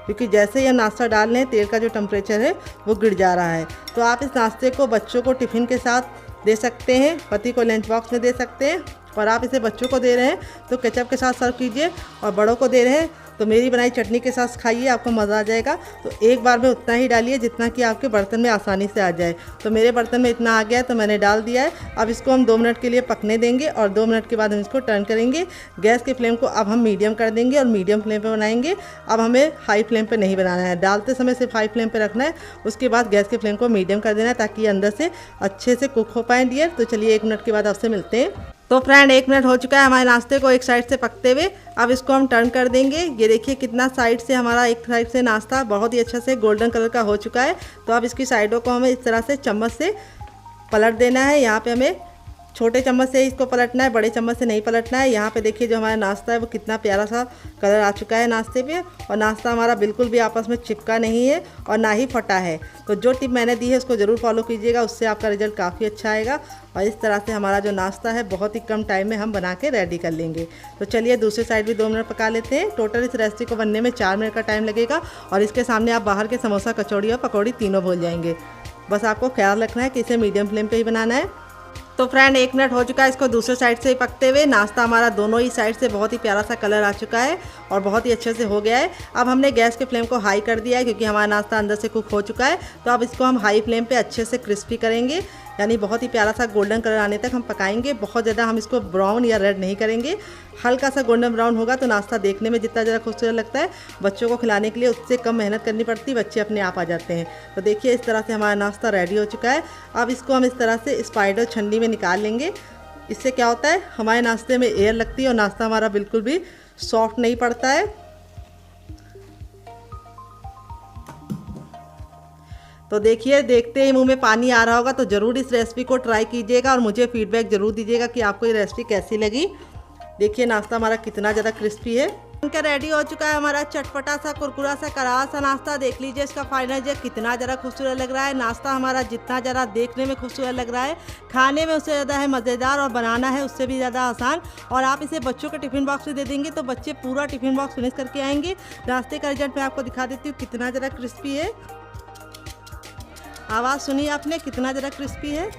क्योंकि जैसे ही हम नाश्ता डाल रहे हैं तेल का जो टेम्परेचर है वो गिर जा रहा है। तो आप इस नाश्ते को बच्चों को टिफ़िन के साथ दे सकते हैं, पति को लंच बॉक्स में दे सकते हैं, और आप इसे बच्चों को दे रहे हैं तो केचप के साथ सर्व कीजिए, और बड़ों को दे रहे हैं तो मेरी बनाई चटनी के साथ खाइए, आपको मज़ा आ जाएगा। तो एक बार में उतना ही डालिए जितना कि आपके बर्तन में आसानी से आ जाए। तो मेरे बर्तन में इतना आ गया है तो मैंने डाल दिया है। अब इसको हम 2 मिनट के लिए पकने देंगे और 2 मिनट के बाद हम इसको टर्न करेंगे। गैस के फ्लेम को अब हम मीडियम कर देंगे और मीडियम फ्लेम पे बनाएंगे। अब हमें हाई फ्लेम पे नहीं बनाना है, डालते समय सिर्फ हाई फ्लेम पे रखना है। उसके बाद गैस के फ्लेम को मीडियम कर देना है ताकि अंदर से अच्छे से कुक हो पाए डियर। तो चलिए 1 मिनट के बाद आपसे मिलते हैं। तो फ्रेंड 1 मिनट हो चुका है हमारे नाश्ते को एक साइड से पकते हुए। अब इसको हम टर्न कर देंगे। ये देखिए कितना साइड से हमारा एक साइड से नाश्ता बहुत ही अच्छा से गोल्डन कलर का हो चुका है। तो अब इसकी साइडों को हमें इस तरह से चम्मच से पलट देना है। यहाँ पे हमें छोटे चम्मच से इसको पलटना है, बड़े चम्मच से नहीं पलटना है। यहाँ पे देखिए जो हमारा नाश्ता है वो कितना प्यारा सा कलर आ चुका है नाश्ते पे, और नाश्ता हमारा बिल्कुल भी आपस में चिपका नहीं है और ना ही फटा है। तो जो टिप मैंने दी है उसको ज़रूर फॉलो कीजिएगा, उससे आपका रिजल्ट काफ़ी अच्छा आएगा। और इस तरह से हमारा जो नाश्ता है बहुत ही कम टाइम में हम बना के रेडी कर लेंगे। तो चलिए दूसरी साइड भी 2 मिनट पका लेते हैं। टोटल इस रेसिपी को बनने में 4 मिनट का टाइम लगेगा और इसके सामने आप बाहर के समोसा, कचौड़ी और पकौड़ी तीनों भूल जाएंगे। बस आपको ख्याल रखना है कि इसे मीडियम फ्लेम पे ही बनाना है। तो फ्रेंड 1 मिनट हो चुका है इसको दूसरे साइड से ही पकते हुए। नाश्ता हमारा दोनों ही साइड से बहुत ही प्यारा सा कलर आ चुका है और बहुत ही अच्छे से हो गया है। अब हमने गैस के फ्लेम को हाई कर दिया है क्योंकि हमारा नाश्ता अंदर से कुक हो चुका है। तो अब इसको हम हाई फ्लेम पे अच्छे से क्रिस्पी करेंगे, यानी बहुत ही प्यारा सा गोल्डन कलर आने तक हम पकाएंगे। बहुत ज़्यादा हम इसको ब्राउन या रेड नहीं करेंगे, हल्का सा गोल्डन ब्राउन होगा तो नाश्ता देखने में जितना ज़्यादा खूबसूरत लगता है, बच्चों को खिलाने के लिए उससे कम मेहनत करनी पड़ती, बच्चे अपने आप आ जाते हैं। तो देखिए इस तरह से हमारा नाश्ता रेडी हो चुका है। अब इसको हम इस तरह से स्पाइडर छन्नी में निकाल लेंगे। इससे क्या होता है, हमारे नाश्ते में एयर लगती है और नाश्ता हमारा बिल्कुल भी सॉफ्ट नहीं पड़ता है। तो देखिए देखते ही मुंह में पानी आ रहा होगा, तो ज़रूर इस रेसिपी को ट्राई कीजिएगा और मुझे फीडबैक ज़रूर दीजिएगा कि आपको ये रेसिपी कैसी लगी। देखिए नाश्ता हमारा कितना ज़्यादा क्रिस्पी है बनकर रेडी हो चुका है हमारा चटपटा सा कुरकुरा सा करारा सा नाश्ता। देख लीजिए इसका फाइनल जो कितना ज़रा खूबसूरत लग रहा है। नाश्ता हमारा जितना ज़रा देखने में खूबसूरत लग रहा है, खाने में उससे ज़्यादा है मज़ेदार और बनाना है उससे भी ज़्यादा आसान। और आप इसे बच्चों के टिफ़िन बॉक्स में दे देंगे तो बच्चे पूरा टिफ़िन बॉक्स फिनिश करके आएंगे। नाश्ते का रिजल्ट मैं आपको दिखा देती हूँ कितना ज़रा क्रिस्पी है। आवाज़ सुनिए आपने, कितना ज़रा क्रिस्पी है,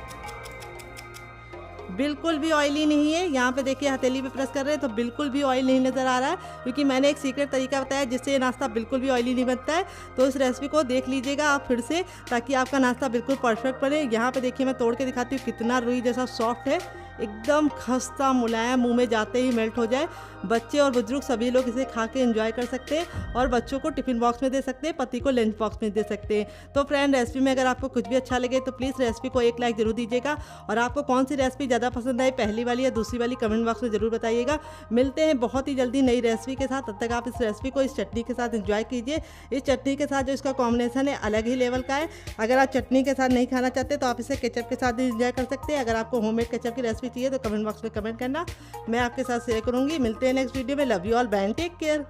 बिल्कुल भी ऑयली नहीं है। यहाँ पे देखिए हथेली पे प्रेस कर रहे हैं तो बिल्कुल भी ऑयल नहीं नज़र आ रहा है, क्योंकि मैंने एक सीक्रेट तरीका बताया जिससे ये नाश्ता बिल्कुल भी ऑयली नहीं बनता है। तो इस रेसिपी को देख लीजिएगा आप फिर से, ताकि आपका नाश्ता बिल्कुल परफेक्ट बने। यहाँ पे देखिए मैं तोड़ के दिखाती हूँ कितना रुई जैसा सॉफ्ट है, एकदम खस्ता मुलायम, मुंह में जाते ही मेल्ट हो जाए। बच्चे और बुजुर्ग सभी लोग इसे खा के एंजॉय कर सकते हैं और बच्चों को टिफ़िन बॉक्स में दे सकते हैं, पति को लंच बॉक्स में दे सकते हैं। तो फ्रेंड, रेसिपी में अगर आपको कुछ भी अच्छा लगे तो प्लीज़ रेसिपी को एक लाइक ज़रूर दीजिएगा। और आपको कौन सी रेसिपी ज़्यादा पसंद आई, पहली वाली या दूसरी वाली, कमेंट बॉक्स में ज़रूर बताइएगा। मिलते हैं बहुत ही जल्दी नई रेसिपी के साथ। तब तक आप इस रेसिपी को इस चटनी के साथ एंजॉय कीजिए। इस चटनी के साथ जो इसका कॉम्बिनेशन है अलग ही लेवल का है। अगर आप चटनी के साथ नहीं खाना चाहते तो आप इसे केचप के साथ भी एंजॉय कर सकते हैं। अगर आपको होममेड केचप की रेसिपी चाहिए तो कमेंट बॉक्स में कमेंट करना, मैं आपके साथ शेयर करूंगी। मिलते हैं नेक्स्ट वीडियो में। Love you all, bye, take care.